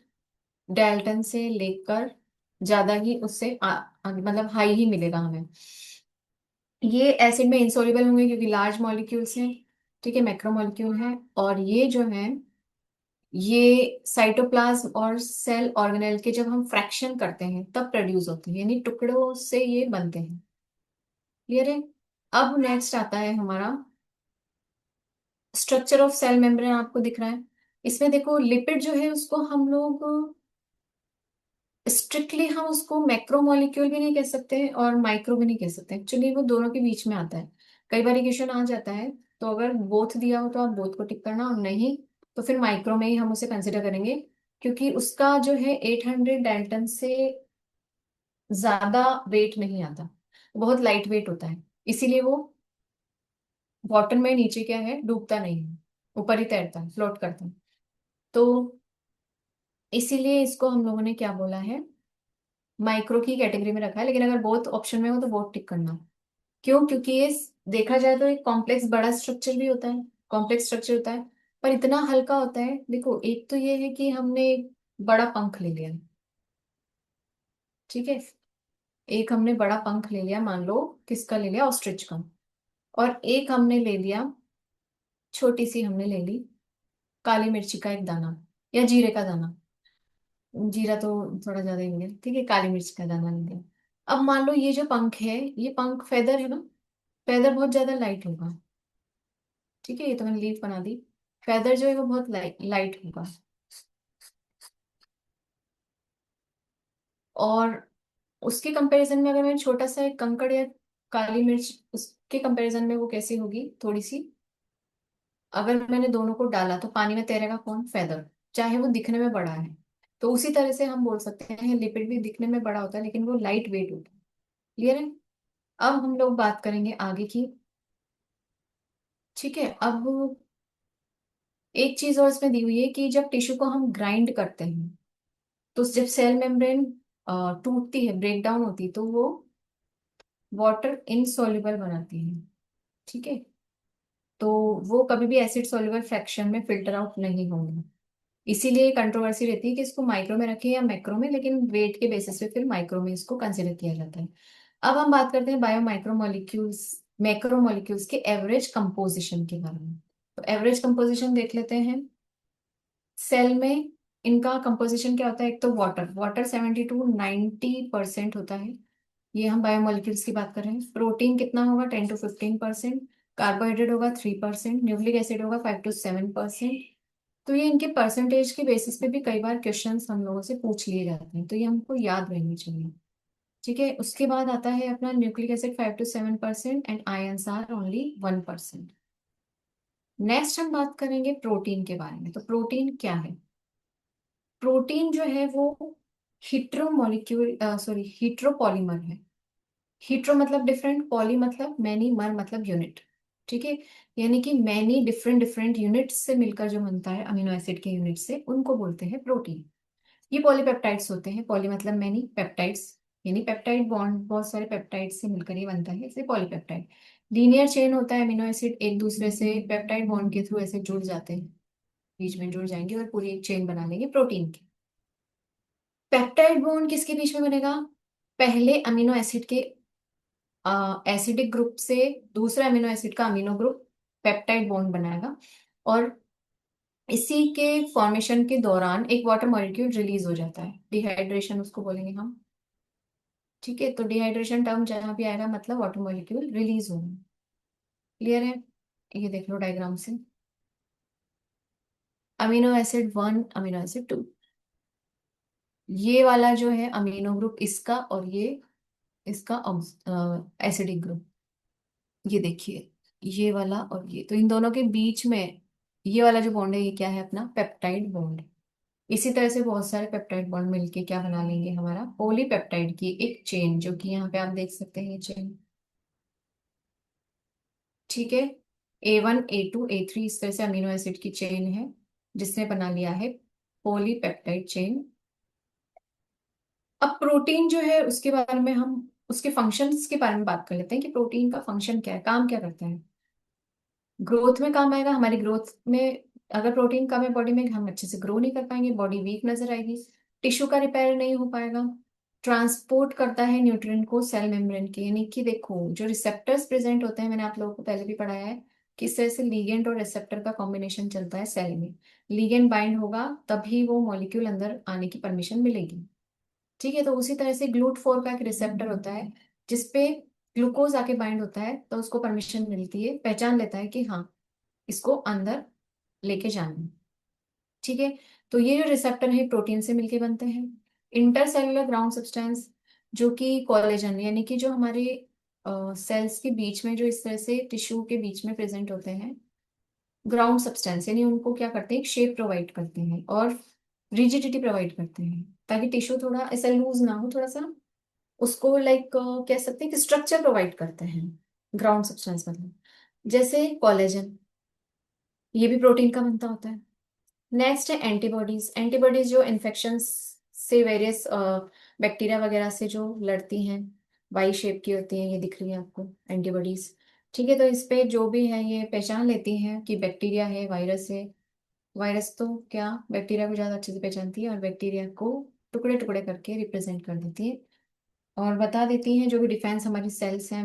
डाल्टन से लेकर ज्यादा ही, उससे मतलब हाई ही मिलेगा हमें। ये एसिड में इंसॉल्युबल होंगे क्योंकि लार्ज मॉलिक्यूल्स हैं। ठीक है, मैक्रोमोलिक्यूल हैं। और ये जो है, ये साइटोप्लाज्म और सेल ऑर्गेनेल के जब हम फ्रैक्शन करते हैं तब प्रोड्यूस होते हैं, यानी टुकड़ों से ये बनते हैं। क्लियर है? अब नेक्स्ट आता है हमारा स्ट्रक्चर ऑफ सेल मेम्ब्रेन, आपको दिख रहा है। इसमें देखो लिपिड जो है उसको हम लोग स्ट्रिक्टली हम उसको मैक्रोमोलिक्यूल भी नहीं कह सकते और माइक्रो भी नहीं कह सकते, एक्चुअली वो दोनों के बीच में आता है। कई बार क्वेश्चन आ जाता है, तो अगर बोथ दिया हो तो आप बोथ को टिक करना, और नहीं तो फिर माइक्रो में ही हम उसे कंसिडर करेंगे, क्योंकि उसका जो है 800 डाल्टन से ज्यादा वेट नहीं आता, बहुत लाइट वेट होता है, इसीलिए वो वाटर में नीचे क्या है, डूबता नहीं है, ऊपर ही तैरता है, फ्लोट करता है। तो इसीलिए इसको हम लोगों ने क्या बोला है, माइक्रो की कैटेगरी में रखा है। लेकिन अगर बोथ ऑप्शन में हो तो बोथ टिक करना। क्यों? क्योंकि ये देखा जाए तो एक कॉम्प्लेक्स बड़ा स्ट्रक्चर भी होता है, कॉम्प्लेक्स स्ट्रक्चर होता है, पर इतना हल्का होता है। देखो एक तो ये है कि हमने एक बड़ा पंख ले लिया, ठीक है, एक हमने बड़ा पंख ले लिया, मान लो किसका ले लिया, ऑस्ट्रिच का। और एक हमने ले लिया, छोटी सी हमने ले ली काली मिर्ची का एक दाना, या जीरे का दाना, जीरा तो थोड़ा ज्यादा ही हो गया, ठीक है, काली मिर्च का दाना ले लिया। अब मान लो ये जो पंख है, ये पंख फेदर है ना, फेदर बहुत ज्यादा लाइट होगा। ठीक है, ये तो मैंने लीफ बना दी। फेदर जो है वो बहुत लाइट लाइट होगा। और उसके कंपैरिजन में अगर मैं छोटा सा एक कंकड़ या काली मिर्च, उसके कंपैरिजन में वो कैसी होगी, थोड़ी सी, अगर मैंने दोनों को डाला तो पानी में तैरेगा कौन, फेदर, चाहे वो दिखने में बड़ा है। तो उसी तरह से हम बोल सकते हैं लिपिड भी दिखने में बड़ा होता है लेकिन वो लाइट वेट होता है। क्लियर है? अब हम लोग बात करेंगे आगे की। ठीक है, अब एक चीज और इसमें दी हुई है कि जब टिश्यू को हम ग्राइंड करते हैं, तो जब सेल मेम्ब्रेन टूटती है, ब्रेक डाउन होती है, तो वो वाटर इनसॉल्युबल बनाती है। ठीक है, तो वो कभी भी एसिड सॉल्युबल फ्रैक्शन में फिल्टर आउट नहीं होंगे। इसीलिए कंट्रोवर्सी रहती है कि इसको माइक्रो में रखें या मैक्रो में, लेकिन वेट के बेसिस पे फिर माइक्रो में इसको कंसिडर किया जाता है। अब हम बात करते हैं bio micro molecules, macro molecules के एवरेज कंपोजिशन के बारे में। तो एवरेज कंपोजिशन देख लेते हैं। सेल में इनका कंपोजिशन क्या होता है, एक तो वाटर, वाटर 70 to 90% होता है, ये हम बायोमोलिक्यूल्स की बात कर रहे हैं। प्रोटीन कितना होगा, 10 to 15%। कार्बोहाइड्रेट होगा 3%। न्यूक्लिक एसिड होगा 5 to 7%। तो ये इनके परसेंटेज के बेसिस पे भी कई बार क्वेश्चंस हम लोगों से पूछ लिए जाते हैं, तो ये हमको याद रहनी चाहिए। ठीक है, उसके बाद आता है अपना nucleic acid 5 to 7% and ions are only 1%। Next हम बात करेंगे प्रोटीन के बारे में। तो प्रोटीन क्या है, प्रोटीन जो है वो हीट्रोमोलिक्यूल, सॉरी, हीट्रोपॉलीमर है। हीट्रो मतलब डिफरेंट, पॉली मतलब मैनी, मर मतलब यूनिट। ठीक है, यानी कि मैनी डिफरेंट डिफरेंट यूनिट से मिलकर जो बनता है, अमीनो एसिड के यूनिट से, उनको बोलते हैं प्रोटीन। ये पॉलीपेप्टाइड्स होते हैं, पॉली मतलब मैनी, पेप्टाइड्स यानी पेप्टाइड बॉन्ड, बहुत सारे पेप्टाइड से मिलकर ये बनता है, इसलिए पॉलीपेप्टाइड। लीनियर चेन होता है, अमीनो एसिड एक दूसरे से पेप्टाइड बॉन्ड के थ्रू ऐसे जुड़ जाते हैं। बीच में जुड़ जाएंगे और पूरी एक चेन बना लेंगे प्रोटीन की। पेप्टाइड बॉन्ड किसके बीच में बनेगा? पहले अमीनो एसिड के एसिडिक ग्रुप से दूसरे अमीनो एसिड का अमीनो ग्रुप पेप्टाइड बॉन्ड बनाएगा, और इसी के फॉर्मेशन के दौरान एक वाटर मॉलिक्यूल रिलीज हो जाता है, डिहाइड्रेशन उसको बोलेंगे हम। ठीक है, तो डिहाइड्रेशन टर्म जहां भी आएगा मतलब वाटर मॉलिक्यूल रिलीज होना। क्लियर है? ये देख लो डायग्राम से, amino acid one, amino acid two, ये वाला जो है अमीनो ग्रुप इसका, और ये इसका एसिडिक ग्रुप। ये देखिए, ये वाला और ये, तो इन दोनों के बीच में ये वाला जो बॉन्ड है ये क्या है? अपना पेप्टाइड बॉन्ड। इसी तरह से बहुत सारे पेप्टाइड बॉन्ड मिलके क्या बना लेंगे? हमारा पॉलीपेप्टाइड की एक चेन, जो कि यहाँ पे आप देख सकते हैं ये चेन। ठीक है, A1 A2 A3 इस तरह से अमीनो एसिड की चेन है जिसने बना लिया है पॉलीपेप्टाइड चेन। अब प्रोटीन जो है उसके बारे में हम उसके फंक्शंस के बारे में बात कर लेते हैं कि प्रोटीन का फंक्शन क्या है, काम क्या करता है। ग्रोथ में काम आएगा, हमारी ग्रोथ में। अगर प्रोटीन कम है बॉडी में, हम अच्छे से ग्रो नहीं कर पाएंगे, बॉडी वीक नजर आएगी, टिश्यू का रिपेयर नहीं हो पाएगा। ट्रांसपोर्ट करता है न्यूट्रिएंट को सेल मेम्ब्रेन के, यानी कि देखो जो रिसेप्टर्स प्रेजेंट होते हैं, मैंने आप लोगों को पहले भी पढ़ाया है, किस तरह से लिगेंड और रिसेप्टर का कॉम्बिनेशन चलता है सेल में। लिगेंड बाइंड होगा तभी वो मॉलिक्यूल अंदर आने की परमिशन मिलेगी। ठीक है, तो उसी तरह से ग्लूट फोर का एक रिसेप्टर होता है जिसपे ग्लूकोज आके बाइंड होता है, तो उसको परमिशन मिलती है, पहचान लेता है कि हाँ इसको अंदर लेके जाना है। ठीक है, तो ये जो रिसेप्टर है प्रोटीन से मिलके बनते हैं। इंटरसेलुलर ग्राउंड सब्सटेंस, जो कि कोलेजन, यानी कि जो हमारे सेल्स के बीच में, जो इस तरह से टिश्यू के बीच में प्रेजेंट होते हैं, ग्राउंड सब्सटेंस, यानी उनको क्या करते हैं? एक शेप प्रोवाइड करते हैं और रिजिडिटी प्रोवाइड करते हैं, ताकि टिश्यू थोड़ा ऐसा लूज ना हो, थोड़ा सा उसको लाइक कह सकते हैं कि स्ट्रक्चर प्रोवाइड करते हैं। ग्राउंड सब्सटेंस मतलब जैसे कोलेजन, ये भी प्रोटीन का बनता होता है। नेक्स्ट है एंटीबॉडीज। एंटीबॉडीज जो इन्फेक्शन से वेरियस बैक्टीरिया वगैरह से जो लड़ती हैं, वाई शेप की होती हैं, ये दिख रही है आपको एंटीबॉडीज। ठीक है, तो इस पे जो भी है ये पहचान लेती हैं कि बैक्टीरिया है, वायरस है। वायरस तो क्या बैक्टीरिया को ज्यादा अच्छे से पहचानती है, और बैक्टीरिया को टुकड़े टुकड़े करके रिप्रेजेंट कर देती है, और बता देती हैं जो भी डिफेंस हमारी सेल्स हैं,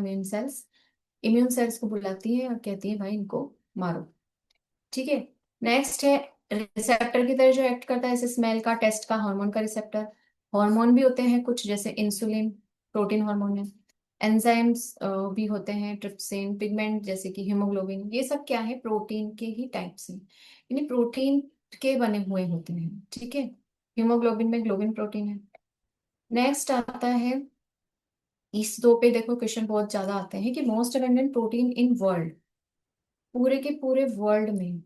इम्यून सेल्स को बुलाती है और कहती है भाई इनको मारो। ठीक है, नेक्स्ट है रिसेप्टर की तरह जो एक्ट करता है, जैसे स्मेल का, टेस्ट का, हार्मोन का रिसेप्टर। हार्मोन भी होते हैं कुछ, जैसे इंसुलिन, प्रोटीन हार्मोन है। एंजाइम्स भी होते हैं, ट्रिप्सिन, पिगमेंट जैसे कि हीमोग्लोबिन, ये सब क्या है? प्रोटीन के ही टाइप्स हैं, यानी प्रोटीन के बने हुए होते हैं। ठीक है, हीमोग्लोबिन में ग्लोबिन प्रोटीन है। नेक्स्ट आता है, इस दो पे देखो क्वेश्चन बहुत ज्यादा आते हैं कि most abundant protein in world, पूरे के पूरे वर्ल्ड में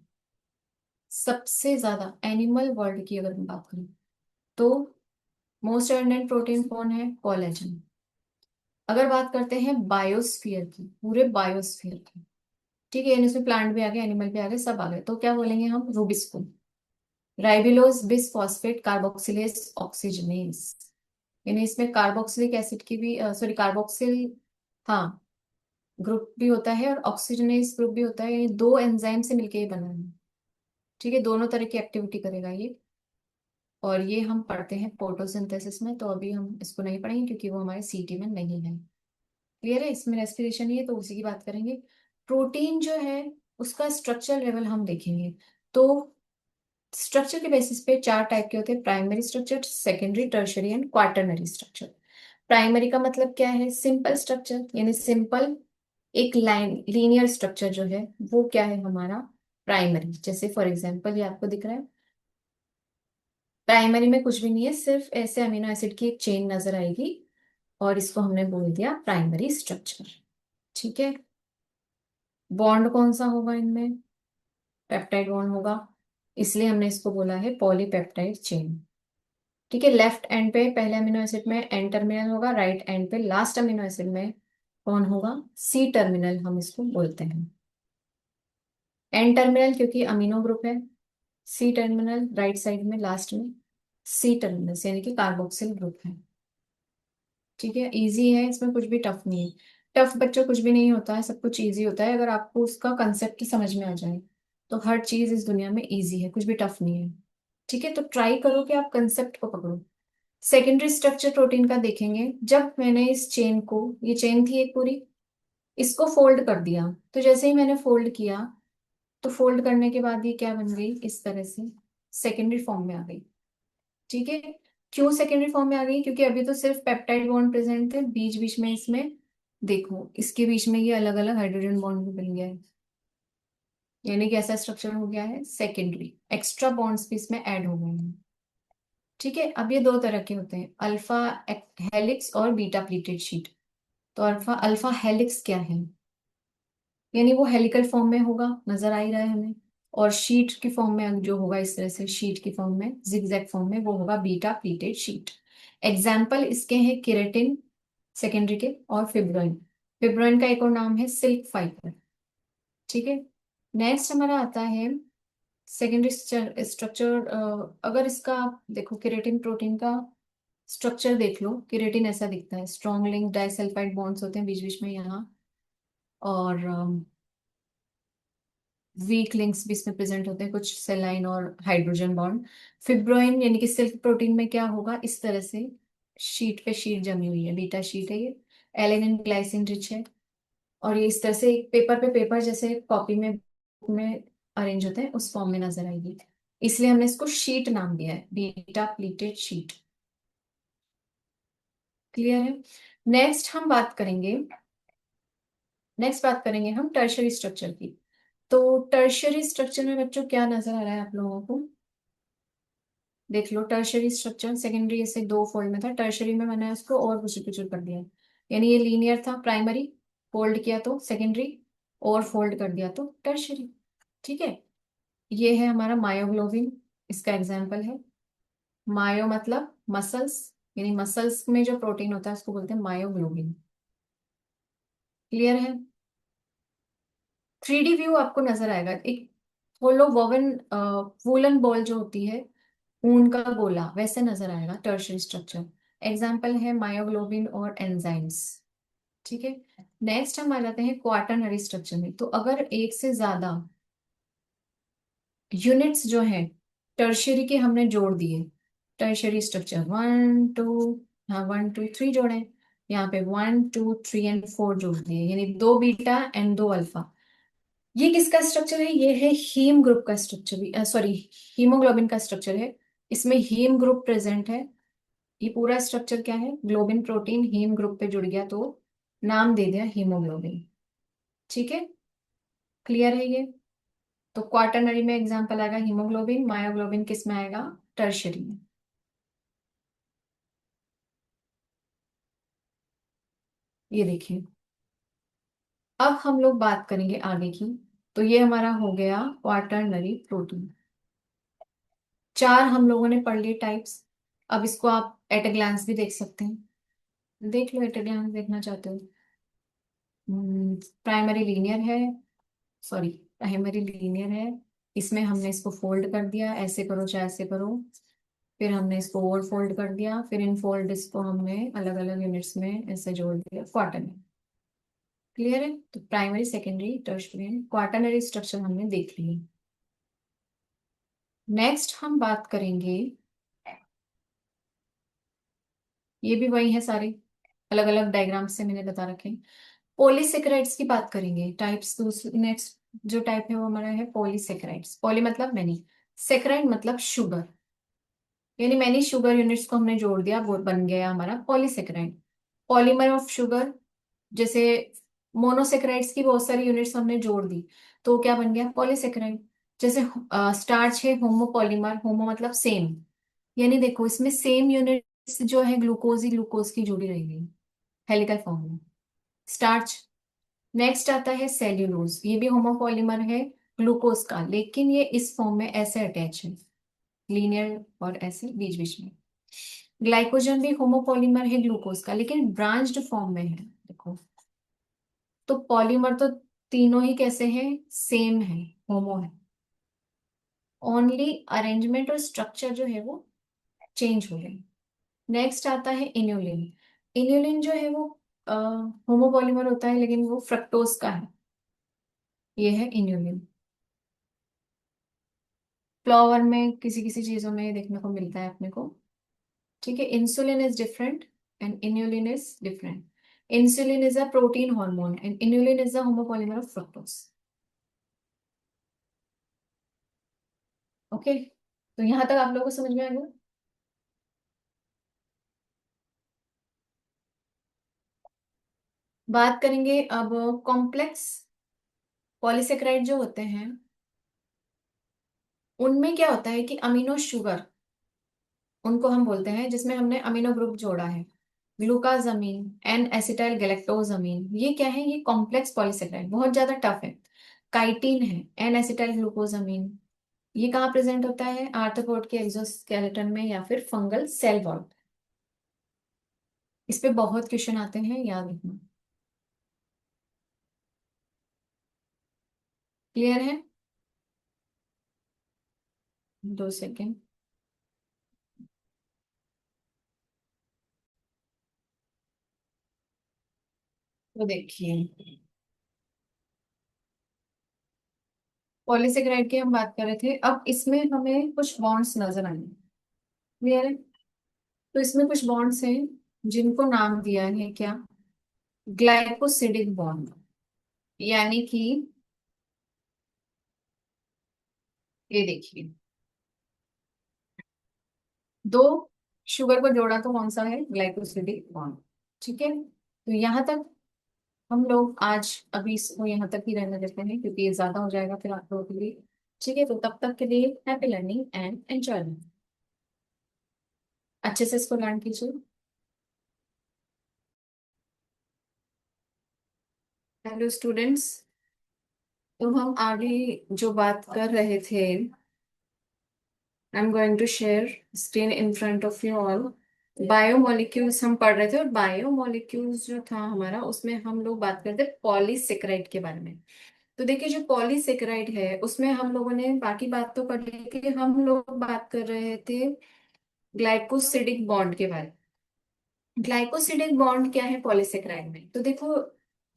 सबसे ज्यादा एनिमल वर्ल्ड की अगर मैं बात करूं तो मोस्ट अबंडेंट प्रोटीन कौन है? कोलेजन। अगर बात करते हैं बायोस्फीयर की, पूरे बायोस्फीयर की, ठीक है, यानी इसमें प्लांट भी आ गए, एनिमल भी आ गए, सब आ गए, तो क्या बोलेंगे हम? Rubisco, ribulose, bis phosphate, carboxylase, oxygenase. यानी इसमें कार्बोक्सिलिक एसिड की भी, सॉरी कार्बोक्सिल, हाँ, ग्रुप भी होता है और ऑक्सीजनेस ग्रुप भी होता है, यानी दो एंजाइम से मिलके ये बना है। ठीक है, दोनों तरह की एक्टिविटी करेगा ये, और ये हम पढ़ते हैं फोटोसिंथेसिस में, तो अभी हम इसको नहीं पढ़ेंगे क्योंकि वो हमारे सीटी में नहीं है। क्लियर है? इसमें रेस्पिरेशन ही है तो उसी की बात करेंगे। प्रोटीन जो है उसका स्ट्रक्चर लेवल हम देखेंगे, तो स्ट्रक्चर के बेसिस पे चार टाइप के होते हैं: primary structure, secondary, tertiary and quaternary structure. Primary का मतलब क्या है? सिंपल स्ट्रक्चर, यानी सिंपल एक लाइन लीनियर स्ट्रक्चर जो है वो क्या है हमारा? प्राइमरी। जैसे फॉर एग्जांपल ये आपको दिख रहा है, प्राइमरी में कुछ भी नहीं है, सिर्फ ऐसे अमीनो एसिड की एक चेन नजर आएगी, और इसको हमने बोल दिया प्राइमरी स्ट्रक्चर। ठीक है, बॉन्ड कौन सा होगा इनमें? पेप्टाइड बॉन्ड होगा, इसलिए हमने इसको बोला है पॉलीपेप्टाइड चेन। ठीक है, लेफ्ट एंड पे पहले अमीनो एसिड में एन टर्मिनल होगा, राइट एंड पे लास्ट अमीनो एसिड में कौन होगा? सी टर्मिनल हम इसको बोलते हैं। एन टर्मिनल क्योंकि अमीनो ग्रुप है, सी टर्मिनल राइट साइड में लास्ट में, सी टर्मिनल यानी कि कार्बोक्सिल ग्रुप है। ठीक है, इजी है, इसमें कुछ भी टफ नहीं है। टफ बच्चों कुछ भी नहीं होता है, सब कुछ इजी होता है अगर आपको उसका कंसेप्ट समझ में आ जाए। तो हर चीज इस दुनिया में इजी है, कुछ भी टफ नहीं है। ठीक है, तो ट्राई करो कि आप कंसेप्ट को पकड़ो। सेकेंडरी स्ट्रक्चर प्रोटीन का देखेंगे। जब मैंने इस चेन को, ये चेन थी एक पूरी, इसको फोल्ड कर दिया, तो जैसे ही मैंने फोल्ड किया, तो फोल्ड करने के बाद ये क्या बन गई, इस तरह से सेकेंडरी फॉर्म में आ गई। ठीक है। क्यों सेकेंडरी फॉर्म में आ गई? क्योंकि अभी तो सिर्फ पेप्टाइड बॉन्ड प्रेजेंट थे, बीच बीच में इसमें देखो, इसके बीच में ये अलग अलग हाइड्रोजन बॉन्ड भी बन गया है, यानी कि ऐसा स्ट्रक्चर हो गया है सेकेंडरी, एक्स्ट्रा बॉन्ड्स भी इसमें ऐड हो गए हैं। ठीक है, अब ये दो तरह के होते हैं, अल्फा हेलिक्स और बीटा प्लीटेड शीट। तो अल्फा अल्फा हेलिक्स क्या है? यानी वो हेलिकल फॉर्म में होगा, नजर आ ही रहा है हमें। और शीट की फॉर्म में जो होगा, इस तरह से शीट की फॉर्म में, जिगजैग फॉर्म में, वो होगा बीटा प्लीटेड शीट। एग्जाम्पल इसके हैं केराटिन सेकेंडरी के, और फिब्रोइन। फिब्रोइन का एक और नाम है सिल्क फाइबर। ठीक है। नेक्स्ट हमारा आता है सेकेंडरी स्ट्रक्चर। अगर इसका आप देखो, केराटिन प्रोटीन का स्ट्रक्चर देख लो, केराटिन ऐसा दिखता है, स्ट्रॉन्ग लिंक डाइसल्फाइड बॉन्ड्स होते हैं बीच बीच में यहाँ, और वीक लिंक्स भी इसमें प्रेजेंट होते हैं, कुछ सेलाइन और हाइड्रोजन बॉन्ड। फिब्रोइन यानी कि सिल्क प्रोटीन में क्या होगा, इस तरह से शीट पे शीट जमी हुई है, बीटा शीट है ये, एलेनिन ग्लाइसिन रिच है, और ये इस तरह से पेपर पे पेपर जैसे कॉपी में अरेंज होते हैं, उस फॉर्म में नजर आएगी। इसलिए हमने इसको शीट नाम दिया है, बीटा प्लीटेड शीट। क्लियर है? नेक्स्ट हम बात करेंगे, नेक्स्ट बात करेंगे हम टर्शरी स्ट्रक्चर की। तो टर्शरी स्ट्रक्चर में बच्चों क्या नजर आ रहा है आप लोगों को? देख लो, टर्शरी स्ट्रक्चर, सेकेंडरी ऐसे दो फोल्ड में था, टर्शरी में मैंने उसको और कुछ कुछ कर दिया। यानी ये लीनियर था, प्राइमरी फोल्ड किया तो सेकेंडरी, और फोल्ड कर दिया तो टर्शरी। ठीक है। ये है हमारा मायोग्लोबिन, इसका एग्जाम्पल है। मायो मतलब मसल्स, यानी मसल्स में जो प्रोटीन होता है उसको बोलते हैं मायोग्लोबिन। क्लियर है? 3D व्यू आपको नजर आएगा, एक होलो वोवन वूलन बॉल जो होती है, ऊन का गोला, वैसे नजर आएगा टर्शरी स्ट्रक्चर। एग्जाम्पल है मायोग्लोबिन और एंजाइम्स। ठीक है। नेक्स्ट हम आ जाते हैं क्वाटरनरी स्ट्रक्चर में। तो अगर एक से ज्यादा यूनिट्स जो है टर्शरी के हमने जोड़ दिए, टर्शरी स्ट्रक्चर 1 2, हाँ 1 2 3 जोड़े, यहाँ पे 1 2 3 एंड 4 जोड़ दिए, यानी दो बीटा एंड दो अल्फा। ये किसका स्ट्रक्चर है? ये है हीम ग्रुप का स्ट्रक्चर, भी सॉरी, हीमोग्लोबिन का स्ट्रक्चर है। इसमें हीम ग्रुप प्रेजेंट है। ये पूरा स्ट्रक्चर क्या है, ग्लोबिन प्रोटीन हीम ग्रुप पे जुड़ गया तो नाम दे दिया हीमोग्लोबिन। ठीक है, क्लियर है ये? तो क्वाटरनरी में एग्जांपल आएगा हीमोग्लोबिन, मायोग्लोबिन किस में आएगा, टर्शरी में। ये देखिए, अब हम लोग बात करेंगे आगे की। तो ये हमारा हो गया क्वाटरनरी प्रोटीन। चार हम लोगों ने पढ़ लिए टाइप्स। अब इसको आप एट ए ग्लांस भी देख सकते हैं, देख लो एट ए ग्लांस, देखना चाहते हो। प्राइमरी लीनियर है, सॉरी, प्राइमरी लीनियर है। इसमें हमने इसको फोल्ड कर दिया, ऐसे करो चाहे ऐसे करो, फिर हमने इसको और फोल्ड कर दिया, फिर इन फोल्ड इसको हमने अलग अलग यूनिट्स में ऐसे जोड़ दिया क्वार्टर में। क्लियर है? तो primary secondary tertiary quaternary structure हमने देख लिए। नेक्स्ट हम बात करेंगे, ये भी वही है सारे, अलग अलग डायग्राम से मैंने बता रखे हैं। पॉलीसेकेराइड्स की बात करेंगे, टाइप्स। दूसरी नेक्स्ट जो टाइप है वो हमारा है पॉलीसेकेराइड्स। पॉली मतलब मैनी, सेकेराइड मतलब शुगर, यानी मैनी शुगर यूनिट्स को हमने जोड़ दिया, वो बन गया हमारा पॉलीसेकेराइड। पॉलीमर ऑफ शुगर, जैसे मोनोसेकेराइड्स की बहुत सारी यूनिट्स हमने जोड़ दी, तो क्या बन गया, पॉलीसेकेराइड। जैसे स्टार्च है होमोपॉलीमर, होमो मतलब सेम, यानी देखो इसमें सेम यूनिट्स जो है ग्लूकोज ही ग्लूकोज की जुड़ी रहेगी हेलिकल फॉर्म में, स्टार्च। नेक्स्ट आता है सेल्यूलोज, ये भी होमोपॉलीमर है ग्लूकोज का, लेकिन ये इस फॉर्म में ऐसे अटैच है, लीनियर और ऐसे बीच बीच में। ग्लाइकोजन भी होमोपॉलीमर है ग्लूकोज का, लेकिन ब्रांच्ड फॉर्म में है, देखो। तो पॉलीमर तो तीनों ही कैसे हैं, सेम है, होमो है, ओनली अरेंजमेंट और स्ट्रक्चर जो है वो चेंज हो गए। नेक्स्ट आता है इन्युलिन। इन्युलिन जो है वो होमोपॉलीमर होता है, लेकिन वो फ्रक्टोज का है, ये है इन्युलिन। फ्लावर में किसी किसी चीजों में देखने को मिलता है अपने को। ठीक है, insulin is different and inulin is different. Insulin is a protein hormone and inulin is a homopolymer of fructose. Okay, तो यहाँ तक आप लोगों को समझ में आ गया। बात करेंगे अब कॉम्प्लेक्स पॉलीसेकेराइड जो होते हैं, उनमें क्या होता है कि अमीनो शुगर, उनको हम बोलते हैं जिसमें हमने अमीनो ग्रुप जोड़ा है, ग्लूकाजामीन एन एसिटाइल गैलेक्टोजामीन, ये क्या है, ये कॉम्प्लेक्स पॉलीसेकेराइड बहुत ज्यादा टफ है। काइटिन है, एन एसिटाइल ग्लूकोजामीन, ये कहाँ प्रेजेंट होता है, आर्थ्रोपोड के एक्सोस्केलेटन में या फिर फंगल सेल वॉल। इस पे बहुत क्वेश्चन आते हैं, याद रखना। क्लियर है? 2 सेकेंड। तो देखिए, पॉलीसेकेराइड की हम बात कर रहे थे, अब इसमें हमें कुछ बॉन्ड्स नजर आए। क्लियर है? तो इसमें कुछ बॉन्ड्स हैं जिनको नाम दिया है क्या, ग्लाइकोसिडिक बॉन्ड। यानी कि ये देखिए, दो शुगर को जोड़ा तो कौन सा है, ग्लाइकोसिडिक बॉन्ड। ठीक है, तो यहाँ तक हम लोग आज अभी इसको यहाँ तक ही रहने देते हैं, क्योंकि ये ज्यादा हो जाएगा फिर आप लोगों के लिए। ठीक है, तो तब तक के लिए हैप्पी लर्निंग एंड एंजॉयमेंट। अच्छे से इसको लर्न कीजिए। हेलो स्टूडेंट्स, तो हम आगे जो बात कर रहे थे, I am going to share screen in front of you all. Biomolecules हम पढ़ रहे थे, और बायोमोलिक्यूल्स जो था हमारा, उसमें हम लोग बात करते थे पॉलीसेकेराइड के बारे में। तो देखिए, जो पॉलीसेकेराइड है उसमें हम लोगों ने बाकी बात तो कर ली थी, हम लोग बात कर रहे थे ग्लाइकोसिडिक बॉन्ड के बारे में। ग्लाइकोसिडिक बॉन्ड क्या है पॉलीसेकेराइड में, तो देखो,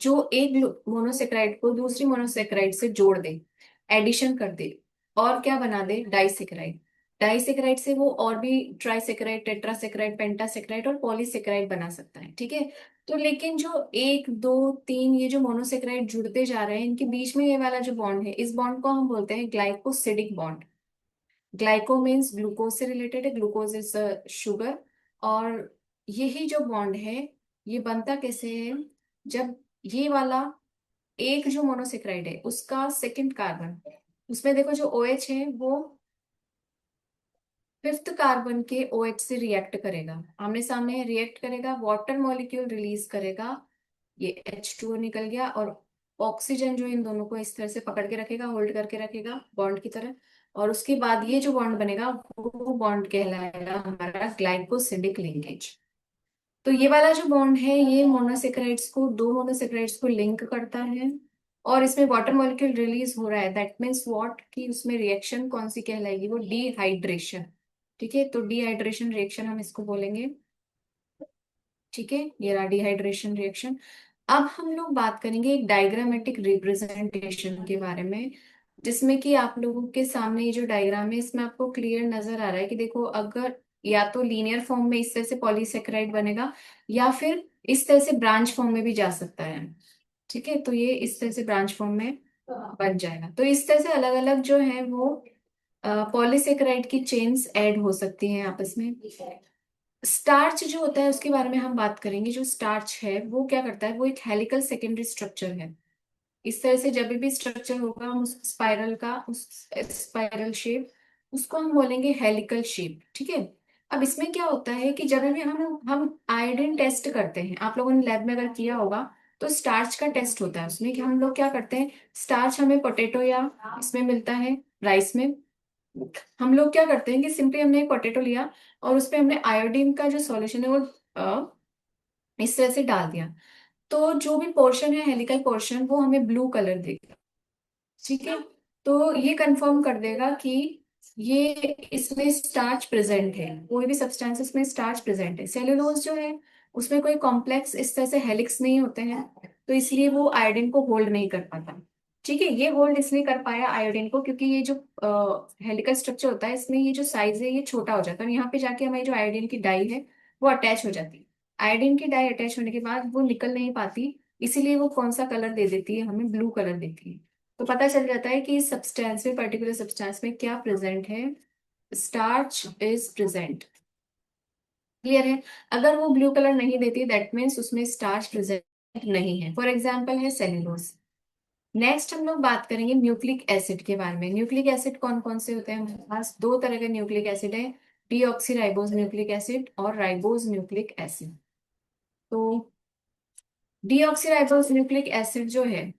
जो एक मोनोसेकेराइड को दूसरी मोनोसेकेराइड से जोड़ दे, एडिशन कर दे, और क्या बना दे, डाइसेकेराइड। डाइसेकेराइड से वो और भी ट्राइसेकेराइड, टेट्रासेकेराइड, पेंटासेकेराइड और पॉलीसेकेराइड बना सकता है। ठीक है, तो लेकिन जो एक दो तीन ये जो मोनोसेकेराइड जुड़ते जा रहे हैं, इनके बीच में ये वाला जो बॉन्ड है, इस बॉन्ड को हम बोलते हैं glycosidic bond. Glyco means glucose से रिलेटेड है, ग्लूकोज इज शुगर। और यही जो बॉन्ड है, ये बनता कैसे है, जब ये वाला एक जो मोनोसेक्राइड है उसका सेकंड कार्बन, उसमें देखो जो OH है वो फिफ्थ कार्बन के OH से रिएक्ट करेगा, आमने सामने रिएक्ट करेगा, वाटर मॉलिक्यूल रिलीज करेगा, ये H2O निकल गया, और ऑक्सीजन जो इन दोनों को इस तरह से पकड़ के रखेगा, होल्ड करके रखेगा बॉन्ड की तरह। और उसके बाद ये जो बॉन्ड बनेगा वो बॉन्ड कहलाएगा हमारा ग्लाइकोसिडिक लिंकेज। तो ये वाला जो बॉन्ड है, ये मोनोसेक्राइड्स को, दो मोनोसेक्राइड्स को लिंक करता है, और इसमें वाटर मॉलिक्यूल रिलीज हो रहा है, दैट मीन्स व्हाट, कि उसमें रिएक्शन कौन सी कहलाएगी, वो डिहाइड्रेशन। ठीक है, तो डिहाइड्रेशन रिएक्शन हम इसको बोलेंगे। ठीक है, ये रहा डिहाइड्रेशन रिएक्शन। अब हम लोग बात करेंगे एक डायग्रामेटिक रिप्रेजेंटेशन के बारे में, जिसमें कि आप लोगों के सामने ये जो डायग्राम है, इसमें आपको क्लियर नजर आ रहा है कि देखो, अगर या तो लीनियर फॉर्म में इस तरह से पॉलीसेकेराइड बनेगा, या फिर इस तरह से ब्रांच फॉर्म में भी जा सकता है। ठीक है, तो ये इस तरह से ब्रांच फॉर्म में बन जाएगा। तो इस तरह से अलग अलग जो है वो पॉलीसेकेराइड की चेन्स ऐड हो सकती हैं आपस में। स्टार्च जो होता है उसके बारे में हम बात करेंगे। जो स्टार्च है वो क्या करता है, वो एक हेलिकल सेकेंडरी स्ट्रक्चर है। इस तरह से जब भी स्ट्रक्चर होगा, हम उस स्पाइरल का, उस स्पाइरल शेप, उसको हम बोलेंगे हेलिकल शेप। ठीक है, अब इसमें क्या होता है कि जब भी हम आयोडीन टेस्ट करते हैं, आप लोगों ने लैब में अगर किया होगा, तो स्टार्च का टेस्ट होता है उसमें, कि हम लोग क्या करते हैं, स्टार्च हमें पोटैटो या इसमें मिलता है, राइस में। हम लोग क्या करते हैं कि सिंपली हमने एक पोटैटो लिया, और उसपे हमने आयोडीन का जो सॉल्यूशन है वो इस तरह से डाल दिया, तो जो भी पोर्शन है, हेलिकल पोर्शन, वो हमें ब्लू कलर देगा। ठीक है, तो ये कंफर्म कर देगा कि ये, इसमें स्टार्च प्रेजेंट है, कोई भी सब्सटेंस इसमें स्टार्च प्रेजेंट है। सेल्यूलोज जो है उसमें कोई कॉम्प्लेक्स इस तरह से हेलिक्स नहीं होते हैं, तो इसलिए वो आयोडीन को होल्ड नहीं कर पाता। ठीक है, ये होल्ड इसलिए कर पाया आयोडीन को क्योंकि ये जो हेलिकल स्ट्रक्चर होता है इसमें ये जो साइज है ये छोटा हो जाता है, और यहाँ पे जाके हमारी जो आयोडीन की डाई है वो अटैच हो जाती है। आयोडीन की डाई अटैच होने के बाद वो निकल नहीं पाती, इसीलिए वो कौन सा कलर दे देती है, हमें ब्लू कलर देती है। तो पता चल जाता है कि इस सब्सटेंस में, पर्टिकुलर सब्सटेंस में क्या प्रेजेंट है, स्टार्च इज प्रेजेंट। क्लियर है? अगर वो ब्लू कलर नहीं देती दैट मीन्स उसमें स्टार्च प्रेजेंट नहीं है। फॉर एग्जाम्पल है सेल्यूलोज। नेक्स्ट हम लोग बात करेंगे न्यूक्लिक एसिड के बारे में। न्यूक्लिक एसिड कौन कौन से होते हैं हमारे पास? दो तरह के न्यूक्लिक एसिड है, डीऑक्सीराइबोज न्यूक्लिक एसिड और राइबोज न्यूक्लिक एसिड। तो डीऑक्सीराइबोज न्यूक्लिक एसिड जो है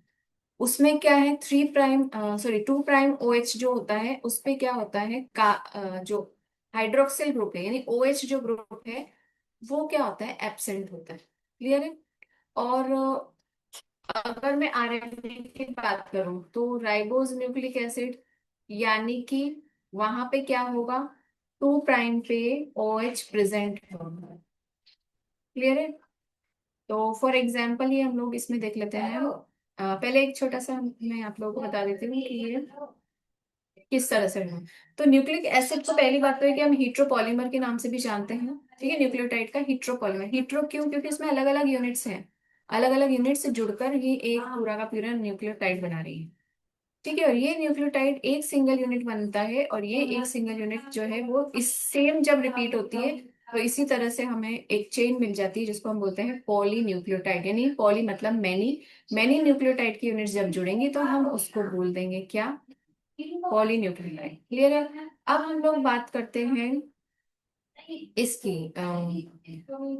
उसमें क्या है, 3 प्राइम, सॉरी 2 प्राइम OH जो होता है उस पे क्या होता है जो हाइड्रोक्सिल ग्रुप है यानी OH जो ग्रुप है वो क्या होता है, एब्सेंट होता है। क्लियर है? और अगर मैं RNA की बात करूं तो राइबोज न्यूक्लिक एसिड यानी कि वहां पे क्या होगा, 2 प्राइम पे OH प्रेजेंट होगा। क्लियर है? तो फॉर एग्जाम्पल ये हम लोग इसमें देख लेते हैं। पहले एक छोटा सा मैं आप लोगों को बता देती हूँ कि ये किस तरह से है। तो न्यूक्लिक एसिड को पहली बात तो है कि हम हीट्रोपॉलीमर के नाम से भी जानते हैं। ठीक है, न्यूक्लियोटाइड का हीट्रोपॉलीमर, हीट्रो क्यों, क्योंकि इसमें अलग अलग यूनिट्स हैं, अलग अलग यूनिट से जुड़कर ये एक पूरा का पूरा न्यूक्लियोटाइड बना रही है। ठीक है, और ये न्यूक्लियोटाइड एक सिंगल यूनिट बनता है, और ये एक सिंगल यूनिट जो है वो इस सेम जब रिपीट होती है तो इसी तरह से हमें एक चेन मिल जाती है जिसको हम बोलते हैं पॉली न्यूक्लियोटाइड, यानी पॉली मतलब मैनी। मैनी न्यूक्लियोटाइड की यूनिट जब जुड़ेंगी तो हम उसको बोल देंगे क्या, पॉली न्यूक्लियोटाइड। क्लियर है? अब हम लोग बात करते हैं इसकी,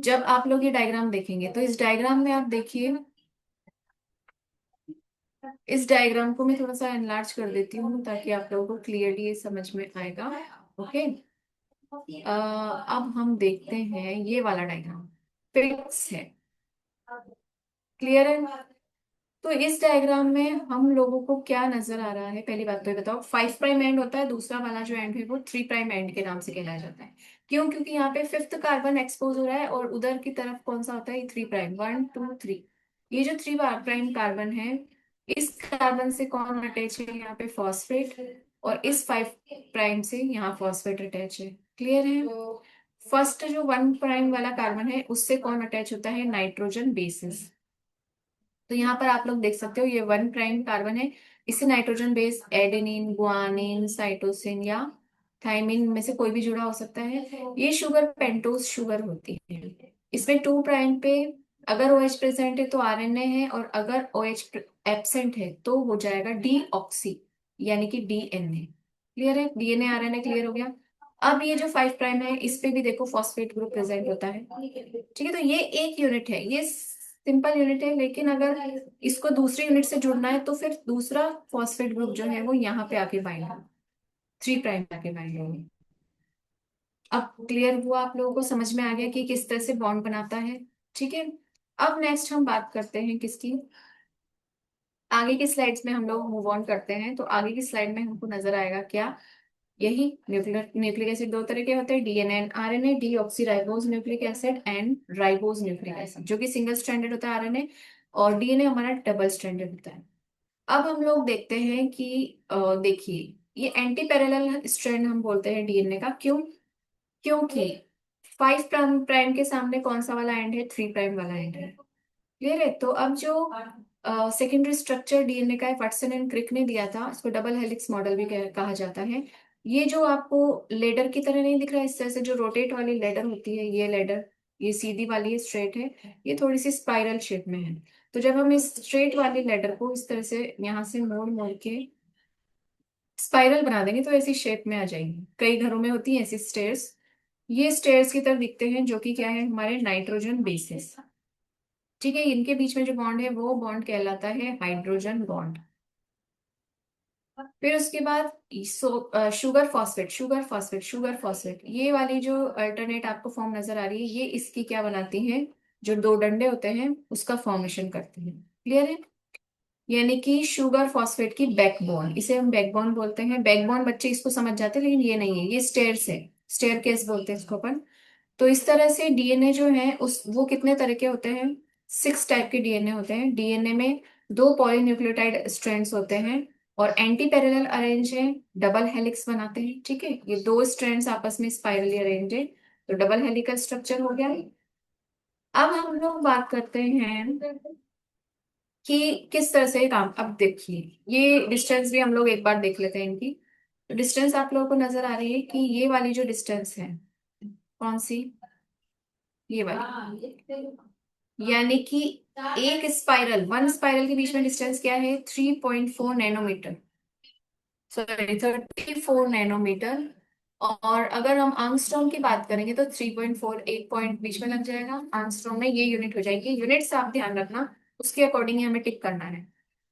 जब आप लोग ये डायग्राम देखेंगे तो इस डायग्राम में आप देखिए, इस डायग्राम को मैं थोड़ा सा एनलार्ज कर देती हूँ ताकि आप लोगों को क्लियरली ये समझ में आएगा। ओके, अब हम देखते हैं ये वाला डायग्राम फिक्स है। क्लियर है? तो इस डायग्राम में हम लोगों को क्या नजर आ रहा है, पहली बात तो ये बताओ, 5 प्राइम एंड होता है, दूसरा वाला जो एंड है वो 3 प्राइम एंड के नाम से कहलाया जाता है। क्यों? क्योंकि यहाँ पे फिफ्थ कार्बन एक्सपोज हो रहा है और उधर की तरफ कौन सा होता है, 3 प्राइम, 1 2 3। ये जो 3 प्राइम कार्बन है इस कार्बन से कौन अटैच है, यहाँ पे फॉस्फेट, और इस 5 प्राइम से यहाँ फॉस्फेट अटैच है। क्लियर है? फर्स्ट जो 1 प्राइम वाला कार्बन है उससे कौन अटैच होता है, नाइट्रोजन बेसिस। तो यहाँ पर आप लोग देख सकते हो ये 1 प्राइम कार्बन है, इससे nitrogen base adenine, guanine, cytosine या थाइमिन में से कोई भी जुड़ा हो सकता है। ये शुगर पेंटोज शुगर होती है। इसमें 2 प्राइम पे अगर OH प्रेजेंट है तो RNA है, और अगर OH एब्सेंट है तो हो जाएगा डीऑक्सी यानी कि DNA। क्लियर है? DNA RNA क्लियर हो गया। अब ये जो 5 प्राइम है इस पे भी देखो फॉस्फेट ग्रुप प्रेजेंट होता है। ठीक है, तो ये एक यूनिट है, ये सिंपल यूनिट है, लेकिन अगर इसको दूसरी यूनिट से जुड़ना है तो फिर दूसरा फॉस्फेट ग्रुप जो है वो यहाँ पे आके बाइंड होगा, 3 प्राइम पे आके बाइंड होगा। अब क्लियर हुआ आप लोगों को, समझ में आ गया कि किस तरह से बॉन्ड बनाता है? ठीक है, अब नेक्स्ट हम बात करते हैं किसकी, आगे की स्लाइड्स में हम लोग मूव ऑन करते हैं। तो आगे की स्लाइड में हमको नजर आएगा क्या, यही न्यूक्लिक न्यूक्लिक एसिड दो तरह के होते हैं, DNA and RNA, deoxyribose nucleic acid and ribose nucleic acid, जो कि सिंगल स्ट्रैंडेड होता है RNA, और DNA हमारा डबल स्ट्रैंडेड होता है। अब हम लोग देखते हैं कि देखिए ये एंटी पैरेलल स्ट्रैंड हम बोलते हैं DNA का, क्यों? क्योंकि 5 प्राइम के सामने कौन सा वाला एंड है, 3 प्राइम वाला एंड है। क्लियर है? तो अब जो सेकेंडरी स्ट्रक्चर DNA का है वाटसन एंड क्रिक ने दिया था, इसको डबल हेलिक्स मॉडल भी कहा जाता है। ये जो आपको लेडर की तरह नहीं दिख रहा है, इस तरह से जो रोटेट वाली लेडर होती है, ये लेडर, ये सीधी वाली है, स्ट्रेट है, ये थोड़ी सी स्पाइरल शेप में है। तो जब हम इस स्ट्रेट वाली लेडर को इस तरह से यहाँ से मोड़ मोड़ के स्पाइरल बना देंगे तो ऐसी शेप में आ जाएगी। कई घरों में होती है ऐसी स्टेयर्स, ये स्टेयर्स की तरह दिखते हैं, जो कि क्या है, हमारे नाइट्रोजन बेसिस। ठीक है, इनके बीच में जो बॉन्ड है वो बॉन्ड कहलाता है हाइड्रोजन बॉन्ड। फिर उसके बाद sugar phosphate, sugar phosphate, sugar phosphate, ये वाली जो अल्टरनेट आपको फॉर्म नजर आ रही है ये इसकी क्या बनाती है, जो दो डंडे होते हैं उसका फॉर्मेशन करती है। क्लियर है? यानी कि शुगर फॉस्फेट की बैकबोन, इसे हम बैकबोन बोलते हैं। बैकबोन बच्चे इसको समझ जाते हैं लेकिन ये नहीं है, ये स्टेयर्स है, स्टेयर केस बोलते हैं इसको अपन। तो इस तरह से DNA जो है उस वो कितने तरह के होते हैं, 6 टाइप के DNA होते हैं। DNA में दो पॉलीन्यूक्लियोटाइड स्ट्रैंड्स होते हैं और एंटी पैरेलल अरेंज है, डबल हेलिक्स बनाते हैं। ठीक है, ये दो स्ट्रैंड्स आपस में स्पाइरली अरेंज है, तो डबल हेलिकल स्ट्रक्चर हो गया। अब हम लोग बात करते हैं कि किस तरह से ये काम। अब देखिए, ये डिस्टेंस भी हम लोग एक बार देख लेते हैं इनकी। तो डिस्टेंस आप लोगों को नजर आ रही है कि ये वाली जो डिस्टेंस है, कौन सी, ये वाली, यानी कि एक स्पाइरल, वन स्पाइरल के बीच में डिस्टेंस क्या है, 3.4 नैनोमीटर, सॉरी 34 नैनोमीटर। और अगर हम आंगस्ट्रॉम की बात करेंगे तो 3.4, एक पॉइंट बीच में लग जाएगा, आंगस्ट्रॉम में ये यूनिट हो जाएगी। यूनिट से आप ध्यान रखना, उसके अकॉर्डिंग ही हमें टिक करना है।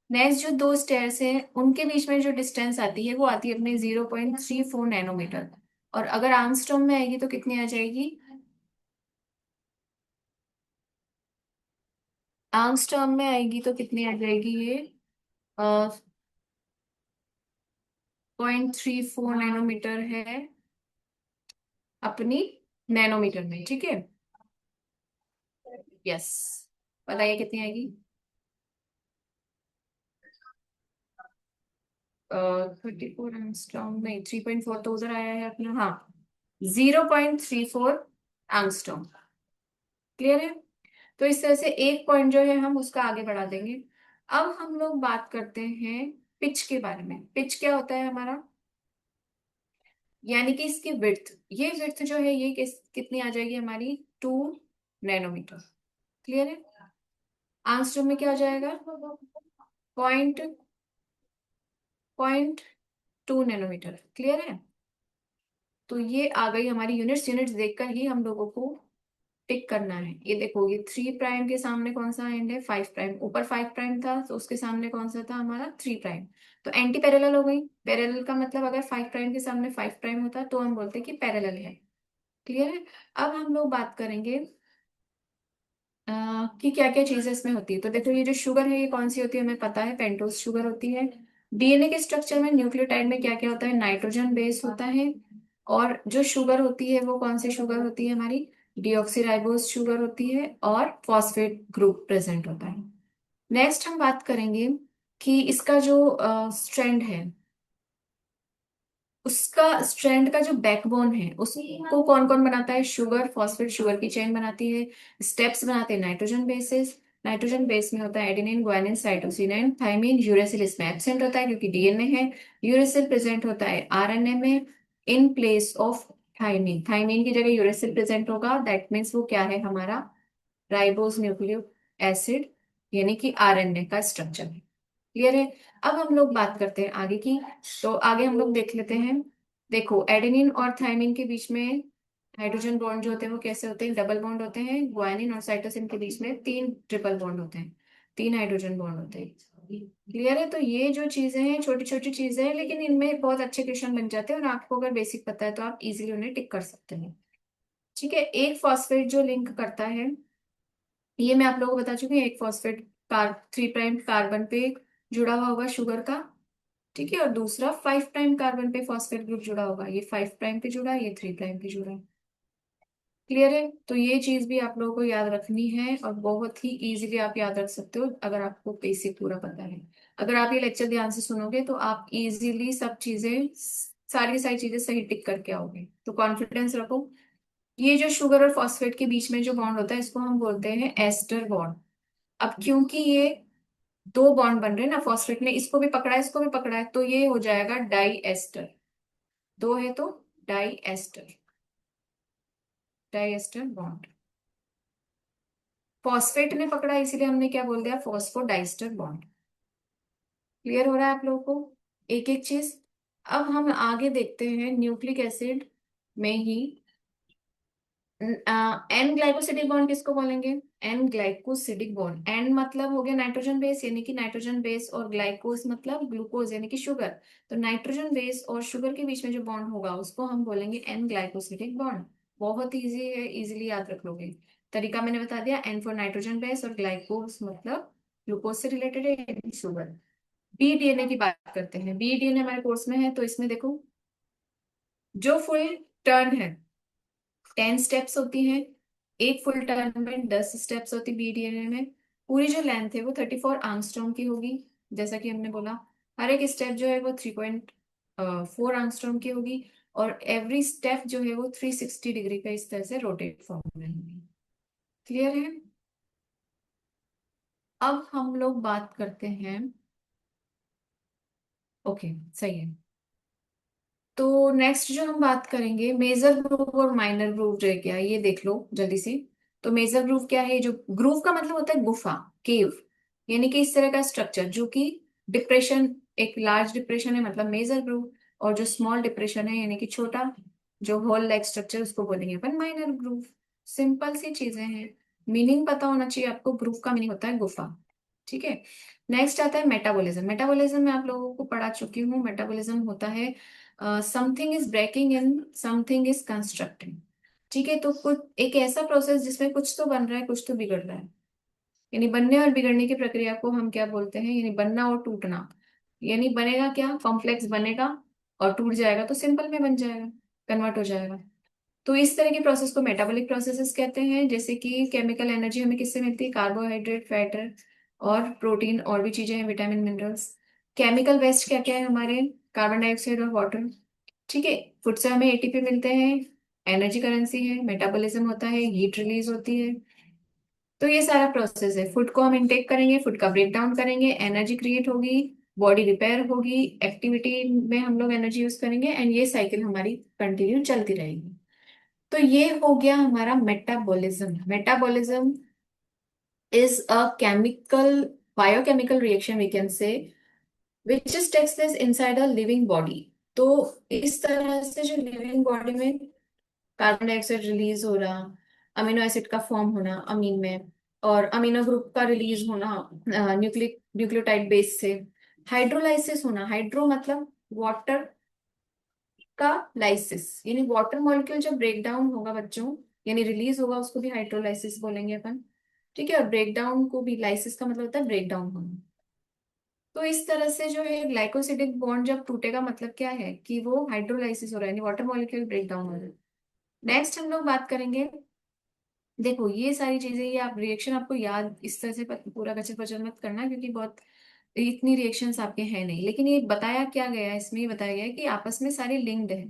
नेक्स्ट जो दो स्टेयर्स हैं उनके बीच में जो डिस्टेंस आती है वो आती है अपने 0.34 नैनोमीटर। और अगर आर्मस्ट्रॉन्ग में आएगी तो कितनी आ जाएगी, आर्मस्ट्रॉन्ग में आएगी तो कितनी आ जाएगी ये, 0.34 नैनोमीटर है अपनी नैनोमीटर में। ठीक है, यस, बताइए कितनी आएगी। 34 एंगस्ट्रॉम नहीं, 3.4 तो उधर आया है अपना, हाँ 0.34 एंगस्ट्रॉम। क्लियर है। तो इस तरह से एक पॉइंट जो है हम उसका आगे बढ़ा देंगे। अब हम लोग बात करते हैं पिच के बारे में। पिच क्या होता है हमारा, यानी कि इसकी विड्थ, ये विड्थ जो है ये कितनी आ जाएगी हमारी, 2 नैनोमीटर। क्लियर है। आंसर में क्या हो जाएगा, पॉइंट पॉइंट 2 नैनोमीटर। क्लियर है। तो ये आ गई हमारी यूनिट्स। यूनिट्स देखकर ही हम लोगों को टिक करना है। ये देखो, ये 3 प्राइम के सामने कौन सा एंड है, 5 प्राइम। ऊपर 5 प्राइम था तो उसके सामने कौन सा था हमारा, 3 प्राइम। तो एंटी पैरेलल हो गई। पैरेलल का मतलब अगर 5 प्राइम के सामने 5 प्राइम होता तो हम बोलते कि पैरेलल है। क्लियर है। अब हम लोग बात करेंगे कि क्या क्या चीजें इसमें होती है। तो देखो, ये जो शुगर है ये कौन सी होती है, हमें पता है, पेंटोज शुगर होती है। डीएनए के स्ट्रक्चर में न्यूक्लियोटाइड में क्या क्या होता है, नाइट्रोजन बेस होता है। और जो शुगर होती है वो कौन सी शुगर होती है हमारी, डीऑक्सीराइबोज शुगर होती है, और फॉस्फेट ग्रुप प्रेजेंट होता है। नेक्स्ट हम बात करेंगे कि इसका जो स्ट्रैंड है, उसका स्ट्रैंड का जो बैकबोन है उसको कौन कौन बनाता है, शुगर, फॉस्फेट शुगर की चेन बनाती है। स्टेप्स बनाते हैं नाइट्रोजन बेसेस। नाइट्रोजन बेस में होता है adenine, guanine, cytosine, thymine. Uracil इसमें एब्सेंट होता है क्योंकि डीएनए है। यूरेसिल प्रेजेंट होता है आरएनए में in place of thymine. Thymine की जगह यूरेसिल प्रेजेंट होगा, दैट मीन्स वो क्या है हमारा, राइबोस न्यूक्लिक एसिड, यानी कि आरएनए का स्ट्रक्चर है। क्लियर है। अब हम लोग बात करते हैं आगे की। तो आगे हम लोग देख लेते हैं। देखो, एडेनिन और थाइमिन के बीच में हाइड्रोजन बॉन्ड जो होते हैं वो कैसे होते हैं, डबल बॉन्ड होते हैं। ग्वानिन और साइटोसिन के बीच में तीन ट्रिपल बॉन्ड होते हैं, तीन हाइड्रोजन बॉन्ड होते हैं। क्लियर है। तो ये जो चीजें हैं छोटी छोटी चीजें हैं, लेकिन इनमें बहुत अच्छे क्वेश्चन बन जाते हैं और आपको अगर बेसिक पता है तो आप इजीली उन्हें टिक कर सकते हैं। ठीक है। एक फॉस्फेट जो लिंक करता है, ये मैं आप लोगों को बता चुकी हूँ। एक फॉस्फेट 3 प्राइम कार्बन पे जुड़ा हुआ होगा शुगर का। ठीक है। और दूसरा 5 प्राइम कार्बन पे फॉस्फेट ग्रुप जुड़ा होगा, ये 5 प्राइम पे जुड़ा है, ये 3 प्राइम पे जुड़ा है। क्लियर है। तो ये चीज भी आप लोगों को याद रखनी है और बहुत ही इजीली आप याद रख सकते हो अगर आपको बेसिक पूरा पता है। अगर आप ये लेक्चर ध्यान से सुनोगे तो आप इजीली सब चीजें, सारी सारी चीजें सही टिक करके आओगे। तो कॉन्फिडेंस रखो। ये जो शुगर और फॉस्फेट के बीच में जो बॉन्ड होता है इसको हम बोलते हैं एस्टर बॉन्ड। अब क्योंकि ये दो बॉन्ड बन रहे हैं ना, फॉस्फेट ने इसको भी पकड़ा है इसको भी पकड़ा है, तो ये हो जाएगा डाई एस्टर। दो है तो di ester, di ester bond. Phosphate ने पकड़ा है, इसीलिए हमने क्या बोल दिया, फॉस्फोडाइस्टर बॉन्ड। क्लियर हो रहा है आप लोगों को एक एक चीज। अब हम आगे देखते हैं न्यूक्लिक एसिड में ही एन ग्लाइकोसिडिक बॉन्ड किसको बोलेंगे, एन ग्लाइकोसिडिक बॉन्ड। एन मतलब हो गया नाइट्रोजन बेस यानी कि नाइट्रोजन बेस, और ग्लाइकोज मतलब ग्लूकोज यानी कि शुगर। तो नाइट्रोजन बेस और शुगर के बीच में जो बॉन्ड होगा उसको हम बोलेंगे एन ग्लाइकोसिडिक बॉन्ड। बहुत इजी है, इजीली याद रख लोगे। तरीका मैंने बता दिया, एन फॉर नाइट्रोजन बेस और ग्लाइकोज मतलब ग्लूकोज से रिलेटेड है, शुगर। बी डीएनए की बात करते हैं। बी डीएनए हमारे कोर्स में है, तो इसमें देखो जो फुल टर्न है 10 स्टेप्स होती हैं। एक फुल टर्न में 10 स्टेप्स होती बीडीएनए में। पूरी जो लेंथ है वो 34 एंगस्ट्रॉम की होगी, जैसा कि हमने बोला। हर एक स्टेप जो है वो 3.4 एंगस्ट्रॉम की होगी, और एवरी स्टेप जो है वो 360 डिग्री का इस तरह से रोटेट फॉर्म में होगी। क्लियर है? अब हम लोग बात करते हैं। ओके, सही है। तो नेक्स्ट जो हम बात करेंगे, मेजर ग्रूव और माइनर ग्रूव जो है क्या, ये देख लो जल्दी से। तो मेजर ग्रूव क्या है? जो ग्रूव का मतलब होता है गुफा, केव, यानी कि इस तरह का स्ट्रक्चर जो कि डिप्रेशन, एक लार्ज डिप्रेशन है मतलब मेजर ग्रूव, और जो स्मॉल डिप्रेशन है यानी कि छोटा, जो होल लाइक स्ट्रक्चर, उसको बोलेंगे अपन माइनर ग्रूव। सिंपल सी चीजें हैं। मीनिंग पता होना चाहिए आपको। ग्रूव का मीनिंग होता है गुफा। ठीक है। नेक्स्ट आता है मेटाबॉलिज्म। मेटाबॉलिज्म मैं आप लोगों को पढ़ा चुकी हूँ। मेटाबॉलिज्म होता है something is breaking in, something is constructing. ठीक है, तो कुछ एक ऐसा प्रोसेस जिसमें कुछ तो बन रहा है, कुछ तो बिगड़ रहा है। यानी बनने और बिगड़ने की प्रक्रिया को हम क्या बोलते हैं? यानी बनना और टूटना। यानी बनेगा क्या? कॉम्प्लेक्स बनेगा, और टूट जाएगा तो सिंपल में बन जाएगा, कन्वर्ट हो जाएगा। तो इस तरह की प्रोसेस को मेटाबॉलिक प्रोसेसेस कहते हैं। जैसे कि केमिकल एनर्जी हमें किससे मिलती है? कार्बोहाइड्रेट, फैट और प्रोटीन, और भी चीजें हैं, विटामिन, मिनरल्स। केमिकल वेस्ट क्या क्या है हमारे? कार्बन डाइऑक्साइड और वाटर। ठीक है। फूड से हमें एटीपी मिलते हैं, एनर्जी करेंसी है। मेटाबॉलिज्म होता है, हीट रिलीज होती है। तो ये सारा प्रोसेस है। फूड को हम इंटेक करेंगे, फूड का ब्रेक डाउन करेंगे, एनर्जी क्रिएट होगी, बॉडी रिपेयर होगी, एक्टिविटी में हम लोग एनर्जी यूज करेंगे, एंड ये साइकिल हमारी कंटिन्यू चलती रहेगी। तो ये हो गया हमारा metabolism. Metabolism is a chemical, biochemical reaction we can say, which is takes place inside a living body. तो इस तरह से जो लिविंग बॉडी में कार्बन डाइऑक्साइड रिलीज हो रहा, अमीनो एसिड का फॉर्म होना अमीन में, और अमीनो ग्रुप का रिलीज होना न्यूक्लिक न्यूक्लियोटाइड बेस से, हाइड्रोलाइसिस होना, हाइड्रो मतलब वाटर का, लाइसिस यानी वाटर मॉलिक्यूल जब ब्रेक डाउन होगा बच्चों, यानी रिलीज होगा, उसको भी हाइड्रोलाइसिस बोलेंगे अपन। ठीक है। और ब्रेक डाउन को भी, लाइसिस का मतलब होता है ब्रेक डाउन होना। तो इस तरह से जो है ग्लाइकोसिडिक बॉन्ड जब टूटेगा, मतलब क्या है कि वो हाइड्रोलाइसिस हो रहा है, यानी वाटर मॉलिक्यूल ब्रेक डाउन हो रहा है। नेक्स्ट हम लोग बात करेंगे। देखो ये सारी चीजें, ये आप रिएक्शन आपको याद इस तरह से पूरा कचर पचर मत करना, क्योंकि बहुत इतनी रिएक्शंस आपके हैं नहीं। लेकिन ये बताया क्या गया है, इसमें ये बताया गया है कि आपस में सारी लिंक्ड है।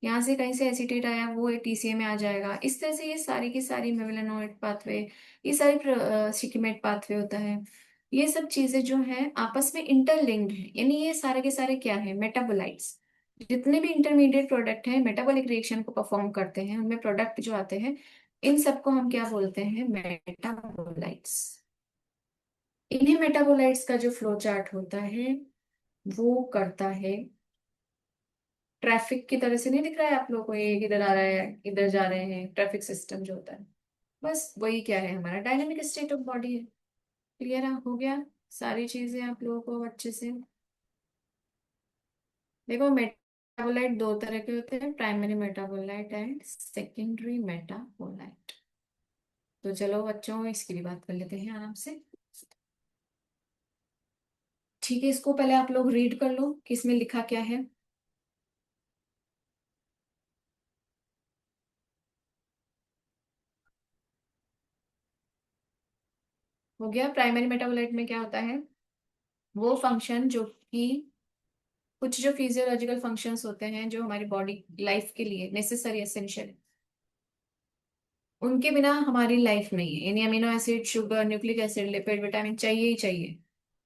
यहाँ से कहीं से एसीटेट आया, वो टीसीए में आ जाएगा। इस तरह से ये सारी की सारी मेवलेनॉइड पाथवे, ये सारी सिकिमेट पाथवे होता है। ये सब चीजें जो है आपस में इंटरलिंक्ड है। यानी ये सारे के सारे क्या है? मेटाबोलाइट्स। जितने भी इंटरमीडिएट प्रोडक्ट हैं, मेटाबॉलिक रिएक्शन को परफॉर्म करते हैं, उनमें प्रोडक्ट जो आते हैं, इन सबको हम क्या बोलते हैं? मेटाबोलाइट्स। इन्हीं मेटाबोलाइट्स का जो फ्लो चार्ट होता है वो करता है, ट्रैफिक की तरह से नहीं दिख रहा है आप लोगों को? ये इधर आ रहा है, इधर जा रहे हैं, ट्रैफिक सिस्टम जो होता है, बस वही क्या है? हमारा डायनामिक स्टेट ऑफ बॉडी है। क्लियर हो गया सारी चीजें आप लोगों को अच्छे से? देखो मेटाबोलाइट दो तरह के होते हैं, primary metabolite and secondary metabolite. तो चलो बच्चों, इसकी भी बात कर लेते हैं आराम से। ठीक है, इसको पहले आप लोग रीड कर लो कि इसमें लिखा क्या है। हो गया? प्राइमरी मेटाबोलाइट में क्या होता है? वो फंक्शन जो कि, कुछ जो फिजियोलॉजिकल फंक्शंस होते हैं जो हमारी बॉडी लाइफ के लिए नेसेसरी एसेंशियल, उनके बिना हमारी लाइफ नहीं है। यानी amino acid, sugar, nucleic acid, lipid, vitamin चाहिए ही चाहिए।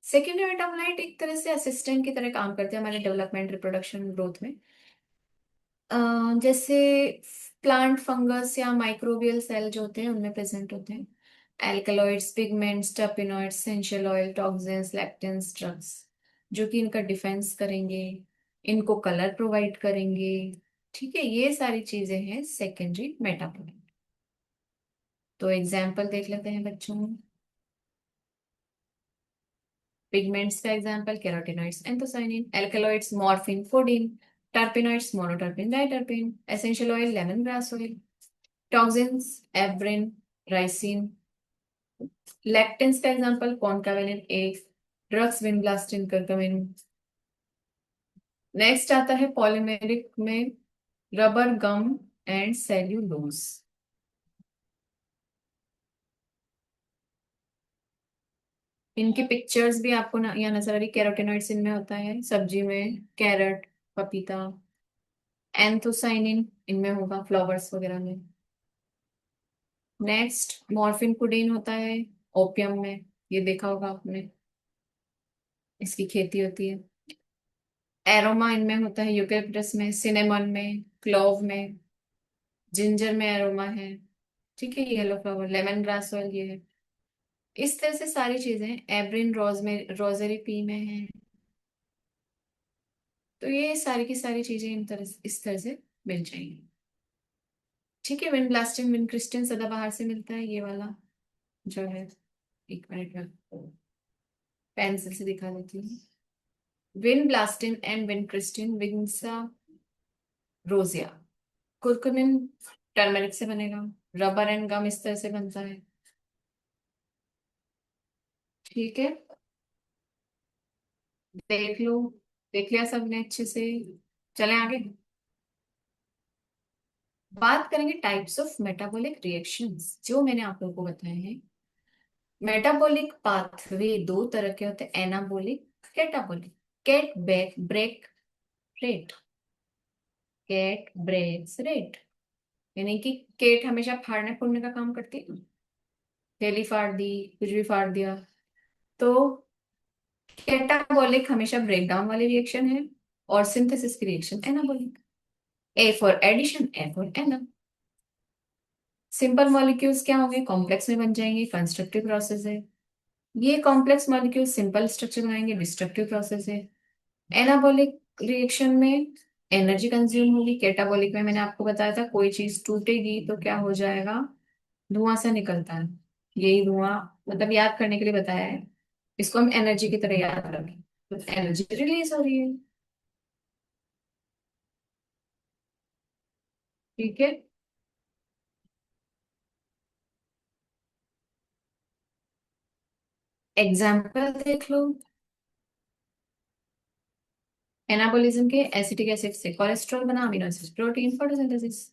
सेकेंडरी मेटाबोलाइट एक तरह से असिस्टेंट की तरह काम करते हैं हमारे डेवलपमेंट, रिप्रोडक्शन, ग्रोथ में। जैसे प्लांट, फंगस या माइक्रोबियल सेल जो होते हैं उनमें प्रेजेंट होते हैं। Alkaloids, pigments, terpenoids, essential oil, toxins, lectins, drugs, जो कि इनका डिफेंस करेंगे, इनको कलर प्रोवाइड करेंगे। ठीक है, ये सारी चीजें हैं सेकेंडरी मेटाबॉलाइट। तो एग्जाम्पल देख लेते हैं बच्चों। पिगमेंट्स का example carotenoids, anthocyanin. Alkaloids, morphine, codeine. Terpenoids, monoterpene, diterpene. Essential oil, lemon grass oil. Toxins, abrin, ricin. Lectins का example concanavalin A, drugs, vinblastine, curcumin. Next आता है पॉलीमेरिक में रबर, गम एंड सेल्यूलोज। इनकी पिक्चर्स भी आपको यहाँ नजर आ रही। कैरोटीनॉइड्स इनमें होता है, सब्जी में कैरेट, पपीता। एंथोसाइनिन इनमें होगा, फ्लावर्स वगैरह में। नेक्स्ट मॉर्फिन पुडीन होता है ओपियम में, ये देखा होगा आपने, इसकी खेती होती है। एरोमा इनमें होता है यूकेलिप्टस में, सिनेमन में, क्लोव में। जिंजर में एरोमा है। ठीक है, yellow flower, lemon grass oil ये है। इस तरह से सारी चीजें एब्रिन रोज में, रोजेरी पी में है। तो ये सारी की सारी चीजें इस तरह से मिल जाएंगी। ठीक है, विंड ब्लास्टिंग विंड क्रिस्टल सदाबहार से मिलता है ये वाला जो है। एक मिनट में पेंसिल से दिखा देती हूँ। Vinblastine and vincristine vinca rosea. Curcumin turmeric से बनेगा। रबर एंड गम इस तरह से बनता है। ठीक है, देख लो, देख लिया सबने अच्छे से। चलें आगे, बात करेंगे टाइप्स ऑफ मेटाबॉलिक रिएक्शंस जो मैंने आप लोगों को बताए हैं। मेटाबॉलिक पाथवे दो तरह के होते हैं, anabolic, catabolic. Cat back break rate, cat breaks rate, यानी कि केट हमेशा फाड़ने फूड़ने का काम करती है। थैली फाड़ दी, कुछ भी फाड़ दिया। तो कैटाबॉलिक हमेशा ब्रेक डाउन वाली रिएक्शन है, और सिंथेसिस की reaction anabolic. A for addition, A for ana. Simple molecules क्या होंगे, कॉम्प्लेक्स में बन जाएंगे, कंस्ट्रक्टिव प्रोसेस है। ये कॉम्प्लेक्स मॉलिक्यूल सिंपल स्ट्रक्चर बनाएंगे, डिस्ट्रक्टिव प्रोसेस है। एनाबॉलिक रिएक्शन में एनर्जी कंज्यूम होगी। कैटाबॉलिक में मैंने आपको बताया था, कोई चीज टूटेगी तो क्या हो जाएगा, धुआं सा निकलता है। यही धुआं, मतलब याद करने के लिए बताया है, इसको हम एनर्जी की तरह याद रखें। तो एनर्जी रिलीज हो रही है। ठीक है, एग्जाम्पल देख लो। एनाबोलिज्म के एसिटिक एसिड से कोलेस्ट्रॉल बना, amino acid protein, photosynthesis.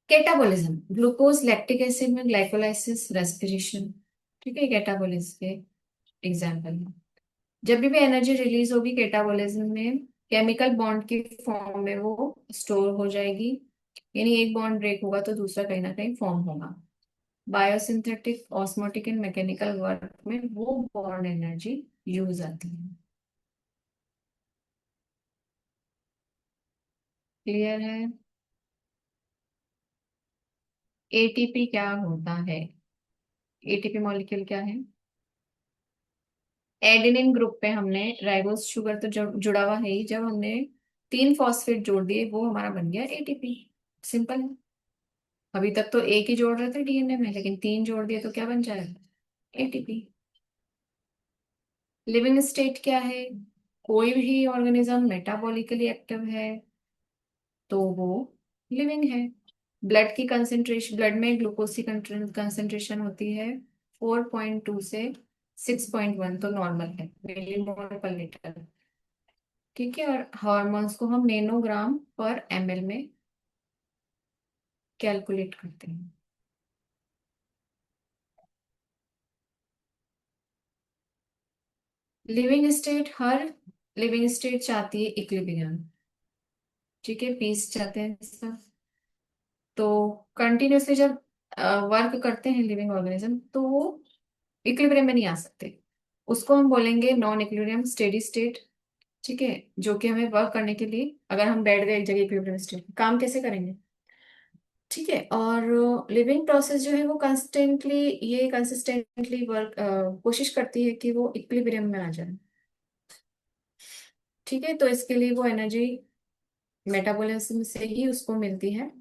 Catabolism glucose lactic acid में ग्लाइकोलाइसिस रेस्पिरेशन। ठीक है, कैटाबोलिज्म के एग्जाम्पल। जब भी एनर्जी रिलीज होगी कैटाबोलिज्म में, केमिकल बॉन्ड की फॉर्म में वो स्टोर हो जाएगी। यानी एक बॉन्ड ब्रेक होगा तो दूसरा कहीं ना कहीं फॉर्म होगा। Biosynthetic, osmotic and mechanical work में वो बॉन्ड एनर्जी यूज आती है। क्लियर है? एटीपी क्या होता है? एटीपी मॉलिक्यूल क्या है? एडेनिन ग्रुप पे हमने राइबोस शुगर तो जुड़ा हुआ है ही, जब हमने तीन फॉस्फेट जोड़ दिए वो हमारा बन गया एटीपी। सिंपल है। अभी तक तो एक ही जोड़ रहे थे डीएनए में, लेकिन तीन जोड़ दिए तो क्या बन जाएगा, एटीपी। लिविंग स्टेट क्या है? कोई भी ऑर्गेनिज्म मेटाबॉलिकली एक्टिव है तो वो लिविंग है। ब्लड की कंसेंट्रेशन, ब्लड में ग्लूकोज की कंसेंट्रेशन होती है 4.2 से 6.1, तो नॉर्मल है, मिलीमोल पर लीटर। ठीक है, और हार्मोन्स को हम नैनोग्राम पर एमएल में कैलकुलेट करते हैं। लिविंग स्टेट, हर लिविंग स्टेट चाहती है इक्विलिब्रियम। ठीक है, पीस चाहते हैं सब। तो कंटिन्यूसली जब वर्क करते हैं लिविंग ऑर्गेनिज्म तो वो इक्विलिब्रियम में नहीं आ सकते। उसको हम बोलेंगे नॉन इक्विलिब्रियम स्टेडी स्टेट। ठीक है, जो कि हमें वर्क करने के लिए, अगर हम बैठ गए एक जगह इक्विलिब्रियम स्टेट, काम कैसे करेंगे? ठीक है, और लिविंग प्रोसेस जो है वो कंस्टेंटली, ये कंसिस्टेंटली वर्क, कोशिश करती है कि वो इक्विलिब्रियम में आ जाए। ठीक है, तो इसके लिए वो एनर्जी मेटाबॉलिज्म से ही उसको मिलती है,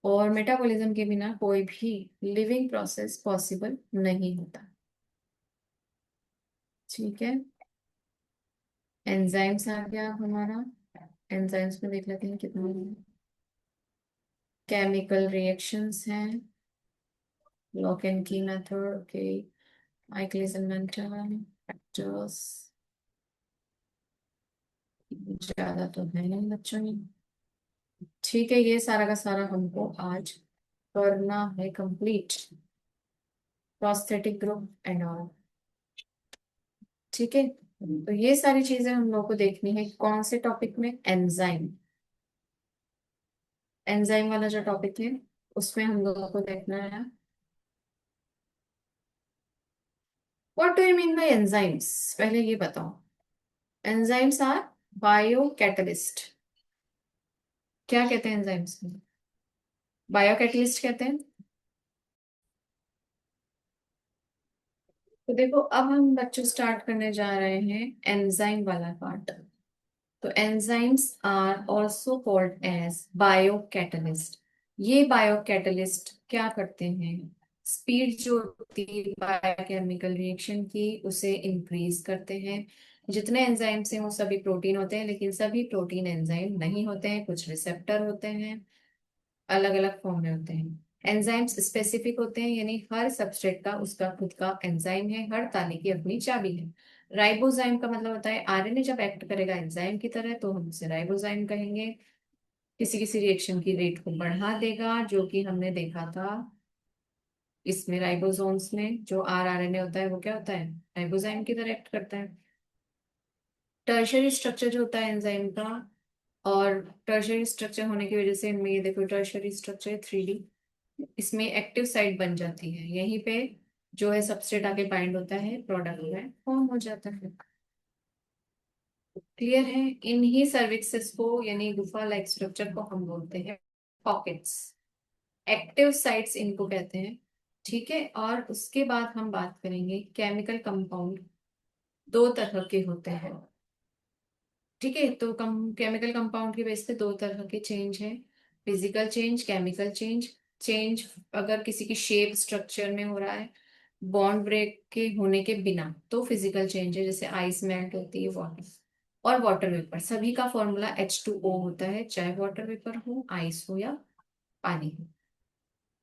और मेटाबॉलिज्म के बिना कोई भी लिविंग प्रोसेस पॉसिबल नहीं होता। ठीक है, एंजाइम्स आ गया हमारा। एंजाइम्स में देख लेते हैं कितना। केमिकल रिएक्शंस हैं, lock and key method, okay, Michaelis Menten factors, ज्यादा तो है नहीं बच्चों में। ठीक है, ये सारा का सारा हमको आज करना है complete, prosthetic group and all. ठीक है, तो ये सारी चीजें हम लोग को देखनी है कौन से टॉपिक में, एंजाइम। एंजाइम वाला जो टॉपिक है उसमें हम लोगों को देखना है। What do you mean by enzymes, पहले ये बताओ। Enzymes are bio catalyst. क्या कहते हैं एंजाइम्स को? बायो कैटलिस्ट कहते हैं। तो देखो, अब हम बच्चों स्टार्ट करने जा रहे हैं एंजाइम वाला पार्ट। तो enzymes are also called as bio catalyst. ये बायो कैटलिस्ट क्या करते हैं, स्पीड जो होती है बायोकेमिकल रिएक्शन की उसे इंक्रीज करते हैं। जितने एंजाइम्स हैं वो सभी प्रोटीन होते हैं, लेकिन सभी प्रोटीन एंजाइम नहीं होते हैं, कुछ रिसेप्टर होते हैं, अलग अलग फॉर्म में होते हैं। एंजाइम्स स्पेसिफिक होते हैं, यानी हर सबस्ट्रेट का उसका खुद का एंजाइम है, हर ताले की अपनी चाबी है। राइबोजाइम का मतलब होता है आरएनए जब एक्ट करेगा एंजाइम की तरह तो हम उसे राइबोजाइम कहेंगे। किसी किसी रिएक्शन की रेट को बढ़ा देगा, जो कि हमने देखा था इसमें राइबोसोम्स में जो आरएनए होता है वो क्या होता है, राइबोजाइम की तरह एक्ट करता है। टर्शियरी स्ट्रक्चर जो होता है एंजाइम का, और टर्शियरी स्ट्रक्चर होने की वजह से इनमें ये देखो टर्शियरी स्ट्रक्चर 3D, इसमें एक्टिव साइट बन जाती है, यहीं पे जो है सबस्ट्रेट आके बाइंड होता है, प्रोडक्ट में फॉर्म हो जाता है। क्लियर है? इन्हीं सर्विसेज को यानी गुफा लाइक स्ट्रक्चर को हम बोलते हैं पॉकेट्स। एक्टिव साइट्स इनको कहते हैं। ठीक है, और उसके बाद हम बात करेंगे केमिकल कंपाउंड। दो तरह के होते हैं। ठीक है, तो केमिकल कंपाउंड के बेस पे दो तरह के चेंज है, physical change, chemical change. Change अगर किसी की शेप स्ट्रक्चर में हो रहा है बॉन्ड ब्रेक के होने के बिना तो फिजिकल चेंज है, जैसे आइस मेल्ट होती है वाटर, और वाटर वेपर सभी का फॉर्मूला H2O होता है, चाहे वाटर वेपर हो, आइस हो या पानी हो।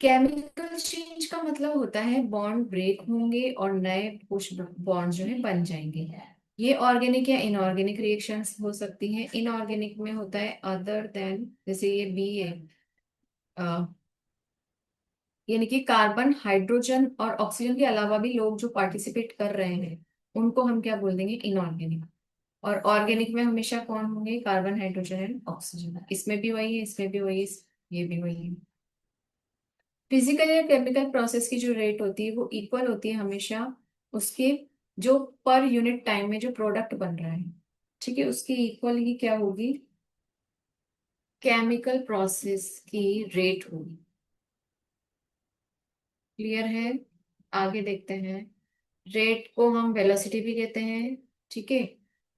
केमिकल चेंज का मतलब होता है बॉन्ड ब्रेक होंगे और नए पुश बॉन्ड जो है बन जाएंगे। ये ऑर्गेनिक या इनऑर्गेनिक रिएक्शंस हो सकती हैं। इनऑर्गेनिक में होता है अदर देन, जैसे ये बी है, यानी कि कार्बन, हाइड्रोजन और ऑक्सीजन के अलावा भी लोग जो पार्टिसिपेट कर रहे हैं उनको हम क्या बोल देंगे, इनऑर्गेनिक। और ऑर्गेनिक में हमेशा कौन होंगे, कार्बन, हाइड्रोजन एंड ऑक्सीजन। इसमें भी वही है, इसमें भी वही है, ये भी वही है। फिजिकल या केमिकल प्रोसेस की जो रेट होती है वो इक्वल होती है हमेशा उसके जो पर यूनिट टाइम में जो प्रोडक्ट बन रहा है, ठीक है, उसकी इक्वल ही क्या होगी, केमिकल प्रोसेस की रेट होगी। क्लियर है? आगे देखते हैं। रेट को हम वेलोसिटी भी कहते हैं। ठीक है,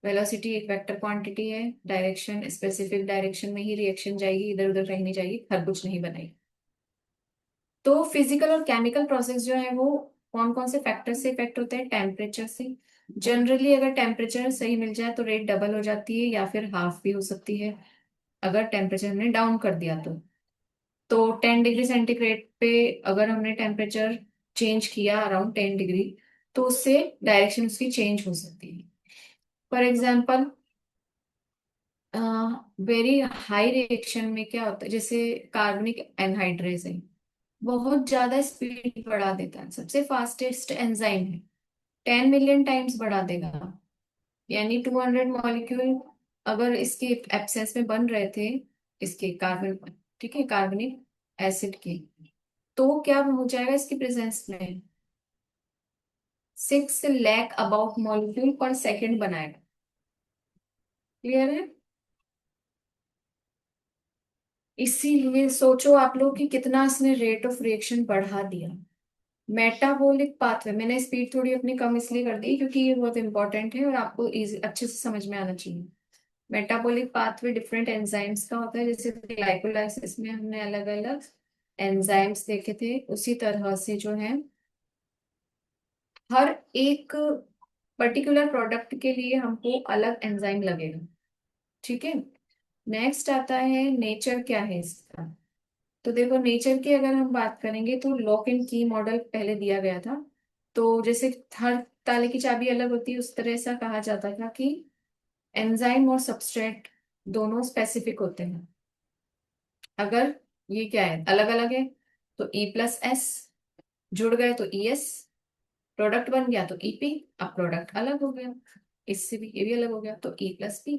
वेलोसिटी एक वेक्टर क्वांटिटी है, डायरेक्शन स्पेसिफिक डायरेक्शन में ही रिएक्शन जाएगी, इधर उधर कहीं नहीं जाएगी, खरबूज नहीं बनाएगी। तो फिजिकल और केमिकल प्रोसेस जो है वो कौन कौन से फैक्टर से इफेक्ट होते हैं, टेम्परेचर से। जनरली अगर टेम्परेचर सही मिल जाए तो रेट डबल हो जाती है या फिर हाफ भी हो सकती है, अगर टेम्परेचर हमने डाउन कर दिया तो 10 डिग्री सेंटीग्रेड पे अगर हमने टेम्परेचर चेंज किया अराउंड 10 डिग्री, तो उससे डायरेक्शन उसकी चेंज हो सकती है। For example very high reaction में क्या होता है, जैसे कार्बनिक एनहाइड्रेज है, बहुत ज्यादा स्पीड बढ़ा देता है, सबसे फास्टेस्ट एंजाइम है, 10 मिलियन टाइम्स बढ़ा देगा, यानी 200 मॉलिक्यूल अगर इसके एब्सेंस में बन रहे थे, इसके कार्बन, ठीक है, कार्बनिक एसिड के, तो क्या हो जाएगा इसकी प्रेजेंस में, 6 लाख अबाउट मॉलिक्यूल पर सेकेंड बनाएगा। क्लियर है? इसीलिए सोचो आप लोग कि कितना इसने रेट ऑफ रिएक्शन बढ़ा दिया। मेटाबॉलिक पाथवे, मैंने स्पीड थोड़ी अपनी कम इसलिए कर दी क्योंकि ये बहुत इंपॉर्टेंट है और आपको अच्छे से समझ में आना चाहिए। मेटाबॉलिक पाथवे डिफरेंट एंजाइम्स का होता है, जैसे ग्लाइकोलाइसिस में हमने अलग अलग एंजाइम्स देखे थे, उसी तरह से जो है हर एक पर्टिकुलर प्रोडक्ट के लिए हमको अलग एंजाइम लगेगा। ठीक है, नेक्स्ट आता है नेचर क्या है इसका। तो देखो, नेचर की अगर हम बात करेंगे तो लॉक एंड की मॉडल पहले दिया गया था। तो जैसे हर ताले की चाबी अलग होती है, उस तरह ऐसा कहा जाता था कि एंजाइम और सबस्ट्रेट दोनों स्पेसिफिक होते हैं। अगर ये क्या है, अलग अलग है, तो E+S, जुड़ गए तो ES, प्रोडक्ट बन गया तो ईपी। अब प्रोडक्ट अलग हो गया, इससे भी ये भी अलग हो गया तो ई प्लस पी।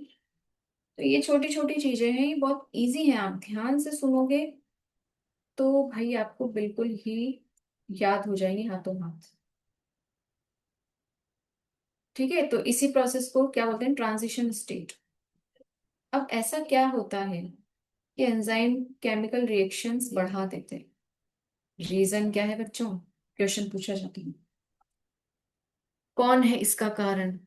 तो ये छोटी छोटी चीजें हैं, ये बहुत इजी हैं, आप ध्यान से सुनोगे तो भाई आपको बिल्कुल ही याद हो जाएंगे हाथों हाथ। ठीक है, तो इसी प्रोसेस को क्या बोलते हैं, ट्रांजिशन स्टेट। अब ऐसा क्या होता है कि एंजाइम केमिकल रिएक्शंस बढ़ा देते हैं। रीजन क्या है बच्चों, क्वेश्चन पूछा जाता है, कौन है इसका कारण।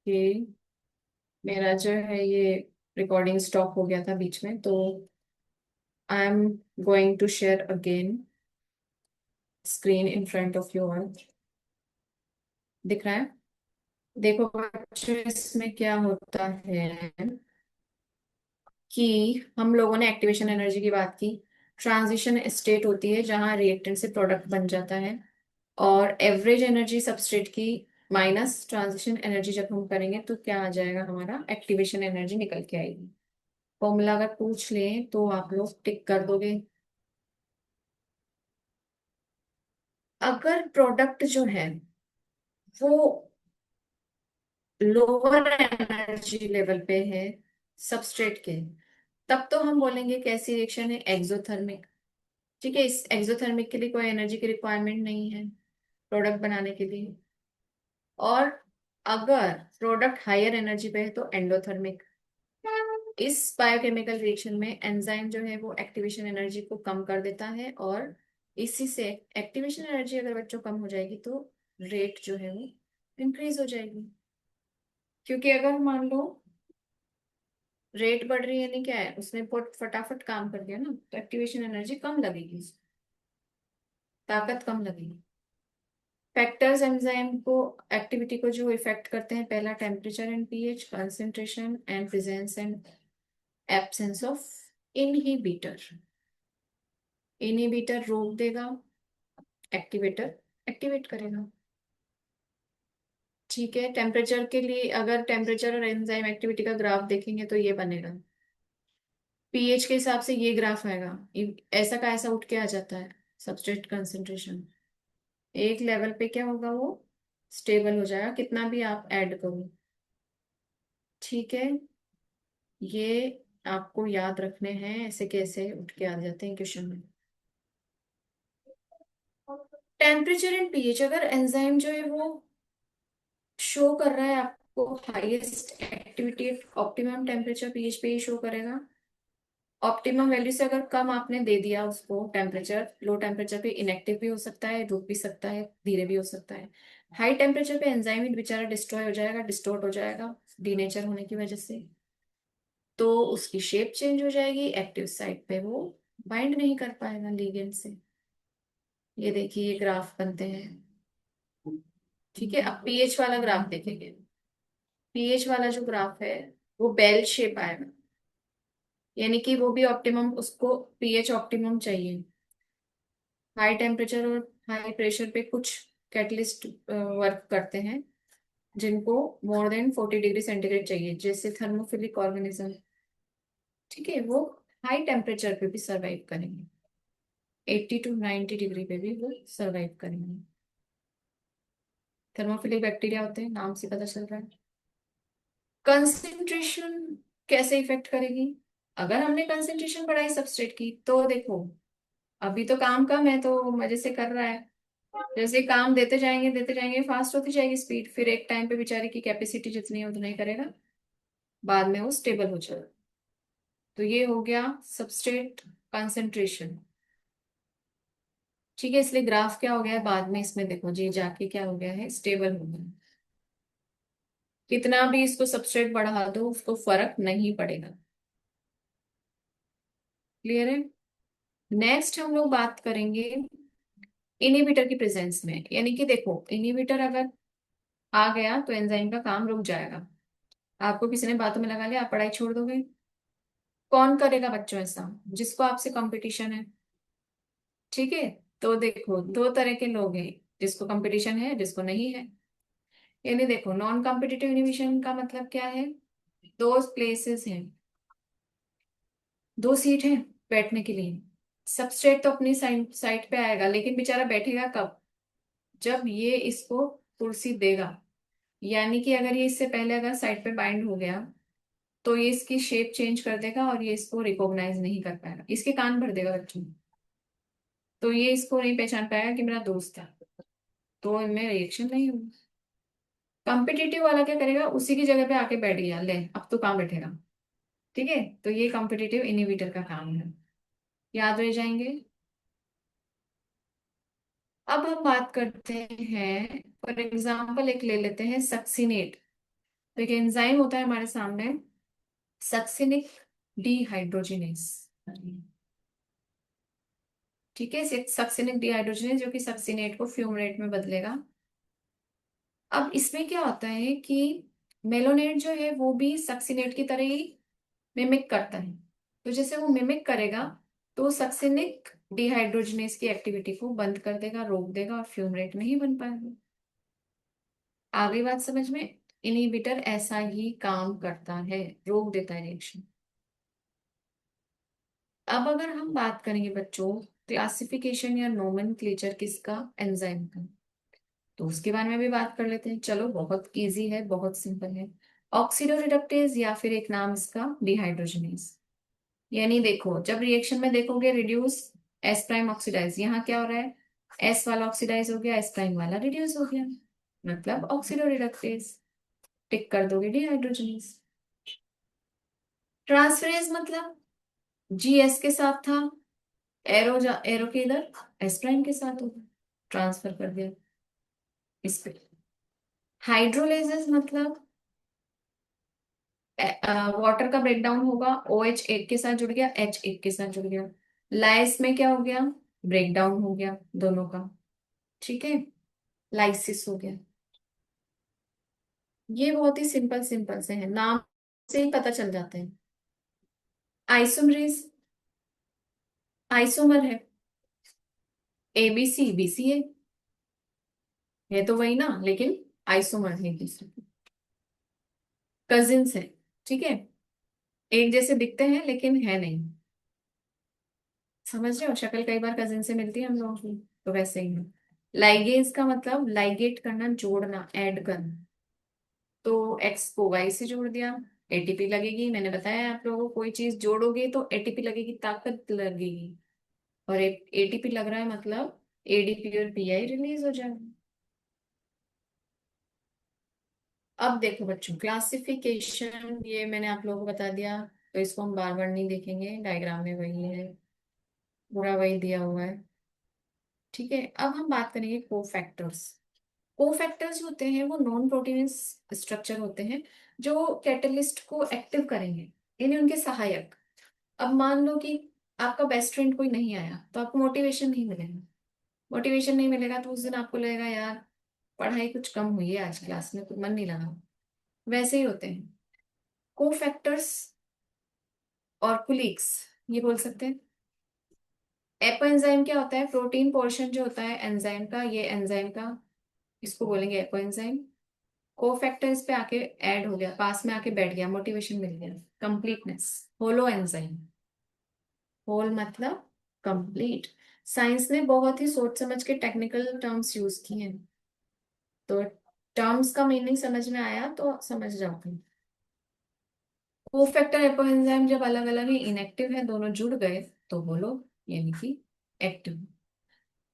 कि मेरा जो है ये रिकॉर्डिंग स्टॉप हो गया था बीच में, तो I am going to share again screen in front of your. दिख रहा है? देखो बच्चों, इसमें क्या होता है कि हम लोगों ने एक्टिवेशन एनर्जी की बात की। ट्रांजिशन स्टेट होती है जहां रिएक्टेंट से प्रोडक्ट बन जाता है, और एवरेज एनर्जी सबस्ट्रेट की माइनस ट्रांजिशन एनर्जी जब हम करेंगे तो क्या आ जाएगा, हमारा एक्टिवेशन एनर्जी निकल के आएगी। फॉर्मूला अगर पूछ लें तो आप लोग टिक कर दोगे। अगर प्रोडक्ट जो है वो लोअर एनर्जी लेवल पे है सबस्ट्रेट के, तब तो हम बोलेंगे कैसी रिएक्शन है, एक्सोथर्मिक। ठीक है, इस एक्सोथर्मिक के लिए कोई एनर्जी की रिक्वायरमेंट नहीं है प्रोडक्ट बनाने के लिए। और अगर प्रोडक्ट हायर एनर्जी पे है तो एंडोथर्मिक। इस बायोकेमिकल रिएक्शन में एंजाइम जो है वो एक्टिवेशन एनर्जी को कम कर देता है, और इसी से एक्टिवेशन एनर्जी अगर बच्चों कम हो जाएगी तो रेट जो है वो इंक्रीज हो जाएगी। क्योंकि अगर मान लो रेट बढ़ रही है, नहीं क्या है, उसने बहुत फटाफट काम कर दिया ना, तो एक्टिवेशन एनर्जी कम लगेगी, ताकत कम लगेगी। फैक्टर्स एंजाइम को एक्टिविटी को जो इफेक्ट करते हैं, पहला temperature and pH, concentration and presence and absence of inhibitor. Inhibitor रोक देगा, एक्टिवेटर एक्टिवेट करेगा। ठीक है, टेम्परेचर के लिए अगर टेम्परेचर और एंजाइम एक्टिविटी का ग्राफ देखेंगे तो ये बनेगा, पीएच के हिसाब से ये ग्राफ आएगा। ऐसा का ऐसा उठ के आ जाता है। सबस्ट्रेट कंसंट्रेशन एक लेवल पे क्या होगा, वो स्टेबल हो जाएगा, कितना भी आप ऐड करो। ठीक है, ये आपको याद रखने हैं, ऐसे कैसे उठ के आ जाते हैं क्वेश्चन में। टेम्परेचर एंड पीएच, अगर एंजाइम जो है वो शो कर रहा है आपको highest activity optimum temperature pH पे ही शो करेगा। ऑप्टिमम वैल्यू से अगर कम आपने दे दिया उसको टेम्परेचर, लो टेम्परेचर पे इनएक्टिव भी हो सकता है, रुक भी सकता है, धीरे भी हो सकता है। हाई टेम्परेचर पे एंजाइम ही बेचारा डिस्ट्रॉय हो जाएगा, डिस्टोर्ट हो जाएगा डीनेचर होने की वजह से। तो उसकी शेप चेंज हो जाएगी, एक्टिव साइट पे वो बाइंड नहीं कर पाएगा लिगेंड से। ये देखिए ये ग्राफ बनते हैं। ठीक है, अब पीएच वाला ग्राफ देखेंगे। पीएच वाला जो ग्राफ है वो बेल शेप आएगा, यानी कि वो भी ऑप्टिमम, उसको पीएच ऑप्टिमम चाहिए। हाई टेम्परेचर और हाई प्रेशर पे कुछ कैटलिस्ट वर्क करते हैं जिनको मोर देन 40 डिग्री सेंटीग्रेड चाहिए, जैसे थर्मोफिलिक ऑर्गेनिज्म। ठीक है, वो हाई टेम्परेचर पे भी सरवाइव करेंगे, 80 to 90 डिग्री पे भी वो सरवाइव करेंगे। थर्मोफिलिक बैक्टीरिया होते हैं, नाम से पता चल रहा है। कंसंट्रेशन कैसे इफेक्ट करेगी, अगर हमने कंसंट्रेशन बढ़ाई सबस्ट्रेट की तो देखो, अभी तो काम कम है तो मजे से कर रहा है, जैसे काम देते जाएंगे फास्ट होती जाएगी स्पीड, फिर एक टाइम पे बेचारे की कैपेसिटी जितनी है उतना ही करेगा, बाद में वो स्टेबल हो जाएगा। तो ये हो गया सबस्ट्रेट कंसंट्रेशन। ठीक है, इसलिए ग्राफ क्या हो गया है बाद में, इसमें देखो जी जाके क्या हो गया है, स्टेबल हो गया। कितना भी इसको सबस्ट्रेट बढ़ा दो उसको फर्क नहीं पड़ेगा। क्लियर है। नेक्स्ट हम लोग बात करेंगे इनहिबिटर की प्रेजेंस में, यानी कि देखो इनहिबिटर अगर आ गया तो एंजाइम का काम रुक जाएगा। आपको किसी ने बातों में लगा लिया, आप पढ़ाई छोड़ दोगे। कौन करेगा बच्चों ऐसा? जिसको आपसे कंपटीशन है। ठीक है। तो देखो दो तरह के लोग हैं, जिसको कंपटीशन है जिसको नहीं है। यानी देखो नॉन कॉम्पिटिटिव इनहिबिशन का मतलब क्या है? दो प्लेसेस हैं, दो सीट है बैठने के लिए। सबस्ट्रेट तो अपनी साइड साइड पे आएगा, लेकिन बेचारा बैठेगा कब? जब ये इसको कुर्सी देगा। यानी कि अगर ये इससे पहले अगर साइड पे बाइंड हो गया तो ये इसकी शेप चेंज कर देगा और ये इसको रिकॉग्नाइज नहीं कर पाएगा, इसके कान भर देगा बच्चों। तो ये इसको नहीं पहचान पाएगा कि मेरा दोस्त है, तो इनमें रिएक्शन नहीं होगी। कॉम्पिटिटिव वाला क्या करेगा? उसी की जगह पे आके बैठ गया, ले अब तो कहाँ बैठेगा। ठीक है, तो ये कॉम्पिटिटिव इनहिबिटर का काम है। याद रह जाएंगे। अब हम बात करते हैं, फॉर एग्जाम्पल एक ले लेते हैं सक्सिनेट। तो एक एंजाइम होता है हमारे सामने, सक्सिनिक डिहाइड्रोजिनेस। ठीक है, सक्सिनिक डिहाइड्रोजनेज जो कि सक्सिनेट को फ्यूमरेट में बदलेगा। अब इसमें क्या होता है कि मेलोनेट जो है वो भी सक्सिनेट की तरह ही मिमिक करता है। तो जैसे वो मिमिक करेगा तो सक्सिनिक डिहाइड्रोजनेज की एक्टिविटी को बंद कर देगा, रोक देगा, और फ्यूमरेट नहीं बन पाएगा। आ गई बात समझ में? इनहिबिटर ऐसा ही काम करता है, रोक देता है रिएक्शन। अब अगर हम बात करेंगे बच्चों क्लासिफिकेशन या नोमेनक्लेचर किसका? एंजाइम का। तो उसके बारे में भी बात कर लेते हैं। चलो बहुत इजी है, बहुत सिंपल है। ऑक्सीडो रिडक्टेज या फिर एक नाम इसका डिहाइड्रोजनेज। यानी देखो जब रिएक्शन में देखोगे रिड्यूस एस प्राइम ऑक्सीडाइज, यहाँ क्या हो रहा है? एस वाला ऑक्सीडाइज हो गया, एस प्राइम वाला रिड्यूस हो गया, मतलब ऑक्सीडो रिडक्टेज। टिक कर दोगे डिहाइड्रोजनेज। ट्रांसफरेज मतलब जी एस के साथ था, एरो के इधर एस प्राइम के साथ होगा, ट्रांसफर कर दिया इस पे। हाइड्रोलाइसिस मतलब वाटर का ब्रेकडाउन होगा, ओ एच एक के साथ जुड़ गया, एच एक के साथ जुड़ गया। लाइस में क्या हो गया? ब्रेकडाउन हो गया दोनों का। ठीक है, लाइसिस हो गया। ये बहुत ही सिंपल सिंपल से है, नाम से ही पता चल जाते हैं। आइसोमरेज आइसोमर है, A B C B C है तो वही ना, लेकिन आइसोमर है एक दूसरे के, कजिन्स है। ठीक है, एक जैसे दिखते हैं लेकिन है नहीं। समझ रहे हो, शक्ल कई बार कजिन से मिलती है हम लोगों की, तो वैसे ही है। लाइगेज का मतलब लाइगेट करना, जोड़ना, ऐड करना। तो एक्स को वाई से जोड़ दिया, एटीपी लगेगी। मैंने बताया आप लोगों को कोई चीज जोड़ोगे तो एटीपी लगेगी, ताकत लगेगी। और एक एटीपी लग रहा है मतलब एडीपी और पीआई रिलीज हो जाएगा। अब देखो बच्चों क्लासिफिकेशन, ये मैंने आप लोगों को बता दिया, तो इसको हम बार बार नहीं देखेंगे, डायग्राम में वही है, पूरा वही दिया हुआ है। ठीक है, अब हम बात करेंगे कोफैक्टर्स। कोफैक्टर्स जो होते हैं वो नॉन प्रोटीनस स्ट्रक्चर होते हैं जो कैटलिस्ट को एक्टिव करेंगे, यानी उनके सहायक। अब मान लो कि आपका बेस्ट फ्रेंड कोई नहीं आया तो आपको मोटिवेशन नहीं मिलेगा। मोटिवेशन नहीं मिलेगा तो उस दिन आपको लगेगा यार पढ़ाई कुछ कम हुई है आज, क्लास में कुछ मन नहीं लगा। वैसे ही होते हैं कोफैक्टर्स और कुलीग्स, ये बोल सकते हैं। एपो एंजाइम क्या होता है? प्रोटीन पोर्शन जो होता है एंजाइम का, ये एंजाइम का, इसको बोलेंगे एपो एंजाइम। कोफैक्टर इस पे आके ऐड हो गया, पास में आके बैठ गया, मोटिवेशन मिल गया, कंप्लीटनेस। होलो एंजाइम, होल मतलब कंप्लीट। साइंस ने बहुत ही सोच समझ के टेक्निकल टर्म्स यूज किए हैं, तो टर्म्स का मीनिंग समझ में आया तो समझ जाओगे। कोफैक्टर एपो एंजाइम जब अलग अलग ही इनएक्टिव है, दोनों जुड़ गए तो होलो, यानी कि एक्टिव।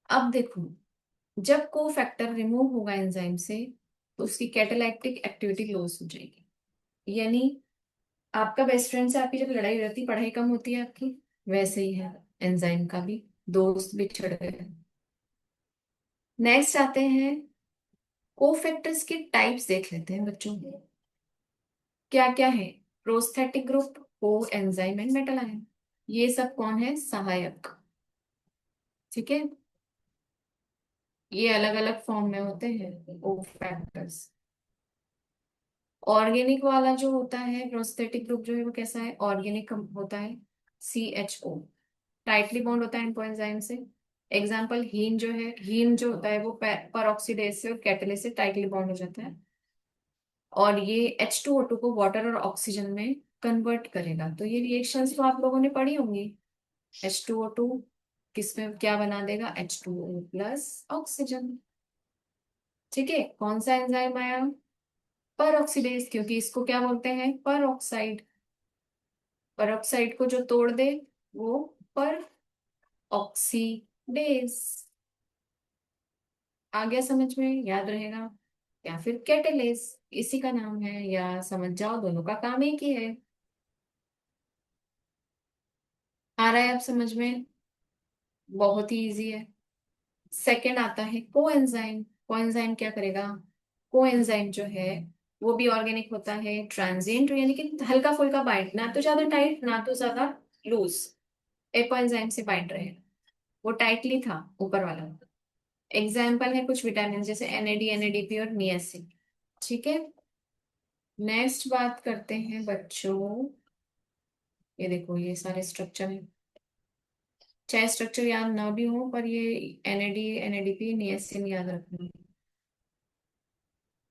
अब देखो जब कोफैक्टर रिमूव होगा एंजाइम से तो उसकी कैटालाइटिक एक्टिविटी लॉस हो जाएगी। यानी आपका बेस्ट फ्रेंड से आपकी जब लड़ाई हो जाती, पढ़ाई कम होती है आपकी, वैसे ही है एंजाइम का भी, दोस्त बिछड़ गए। नेक्स्ट आते हैं कोफैक्टर्स के टाइप्स, देख लेते हैं बच्चों। क्या क्या है? प्रोस्थेटिक ग्रुप, को एंजाइम एंड मेटल आयन। ये सब कौन है? सहायक। ठीक है, ये अलग अलग फॉर्म में होते हैं ओ फैक्टर्स। ऑर्गेनिक वाला जो होता है प्रोस्थेटिक ग्रुप जो है वो कैसा है? ऑर्गेनिक होता है, CHO, टाइटली बॉन्ड होता है इन कोएंजाइम से। एग्जाम्पल हीन जो है, हीन जो होता है वो पर ऑक्सीडेज से और कैटलेज से टाइटली बॉन्ड हो जाता है, और ये H2O2 को वाटर और ऑक्सीजन में कन्वर्ट करेगा। तो ये रिएक्शंस तो आप लोगों ने पढ़ी होंगी। H2O2 किसमें क्या बना देगा? H2O+ oxygen. ठीक है, कौन सा एंजाइम आया? पर ऑक्सीडेज, क्योंकि इसको क्या बोलते हैं? पर ऑक्साइड। पर ऑक्साइड को जो तोड़ दे वो पर ऑक्सीडेज। आ गया समझ में? याद रहेगा। या फिर कैटेलेस, इसी का नाम है, या समझ जाओ दोनों का काम एक ही है। आ रहा है आप समझ में? बहुत ही इजी है। सेकंड आता है कोएंजाइम। कोएंजाइम क्या करेगा? कोएंजाइम जो है वो भी ऑर्गेनिक होता है, ट्रांजिएंट यानी कि हल्का फुल्का बाइंड, ना तो ज्यादा टाइट ना तो ज्यादा लूज। एपोएंजाइम से बाइंड रहे, वो टाइटली था ऊपर वाला। एग्जाम्पल है कुछ विटामिन जैसे NAD, NADP और नियासिन। ठीक है, नेक्स्ट बात करते हैं बच्चों। ये देखो ये सारे स्ट्रक्चर है, चाहे स्ट्रक्चर याद ना भी हो पर ये NAD, NADP, नियासिन याद रखना।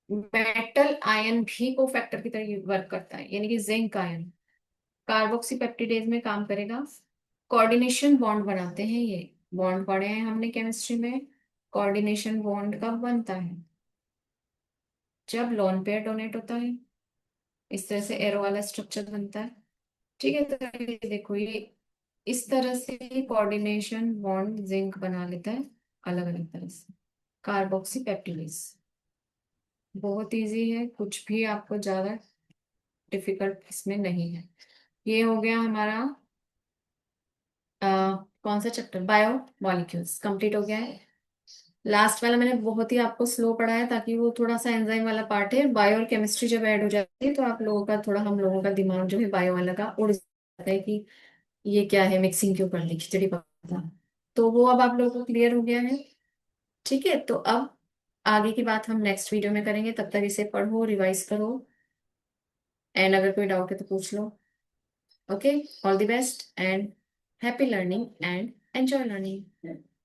मेटल आयन भी कोफैक्टर की तरह वर्क करता है, यानी कि जिंक आयन कार्बोक्सी पेप्टिडेज में काम करेगा। कोऑर्डिनेशन बॉन्ड बनाते हैं ये। बॉन्ड पढ़े हैं हमने केमिस्ट्री में। कोऑर्डिनेशन बॉन्ड कब बनता है? जब लोन पेयर डोनेट होता है, इस तरह से एरो वाला स्ट्रक्चर बनता है। ठीक है, तो ये देखो ये इस तरह से कोऑर्डिनेशन बॉन्ड जिंक बना लेता है, अलग अलग तरह से। कार्बोक्सी पेप्टिडेज बहुत इजी है, कुछ भी आपको ज्यादा डिफिकल्ट इसमें नहीं है। ये हो गया हमारा अ, कौन सा चैप्टर? बायो मॉलिक्यूल्स कंप्लीट हो गया है। लास्ट वाला मैंने बहुत ही आपको स्लो पढ़ाया ताकि वो थोड़ा सा एंजाइम वाला पार्ट है। बायो और केमिस्ट्री जब ऐड हो जाती है तो आप लोगों का थोड़ा, हम लोगों का दिमाग जो है बायो वाला का उड़ जाता है कि ये क्या है, मिक्सिंग क्यों कर दी, खिचड़ी पका। तो वो अब आप लोगों को क्लियर हो गया है। ठीक है, तो अब आगे की बात हम नेक्स्ट वीडियो में करेंगे, तब तक इसे पढ़ो, रिवाइज करो, एंड अगर कोई डाउट है तो पूछ लो। Okay, all the best and happy learning and enjoy learning.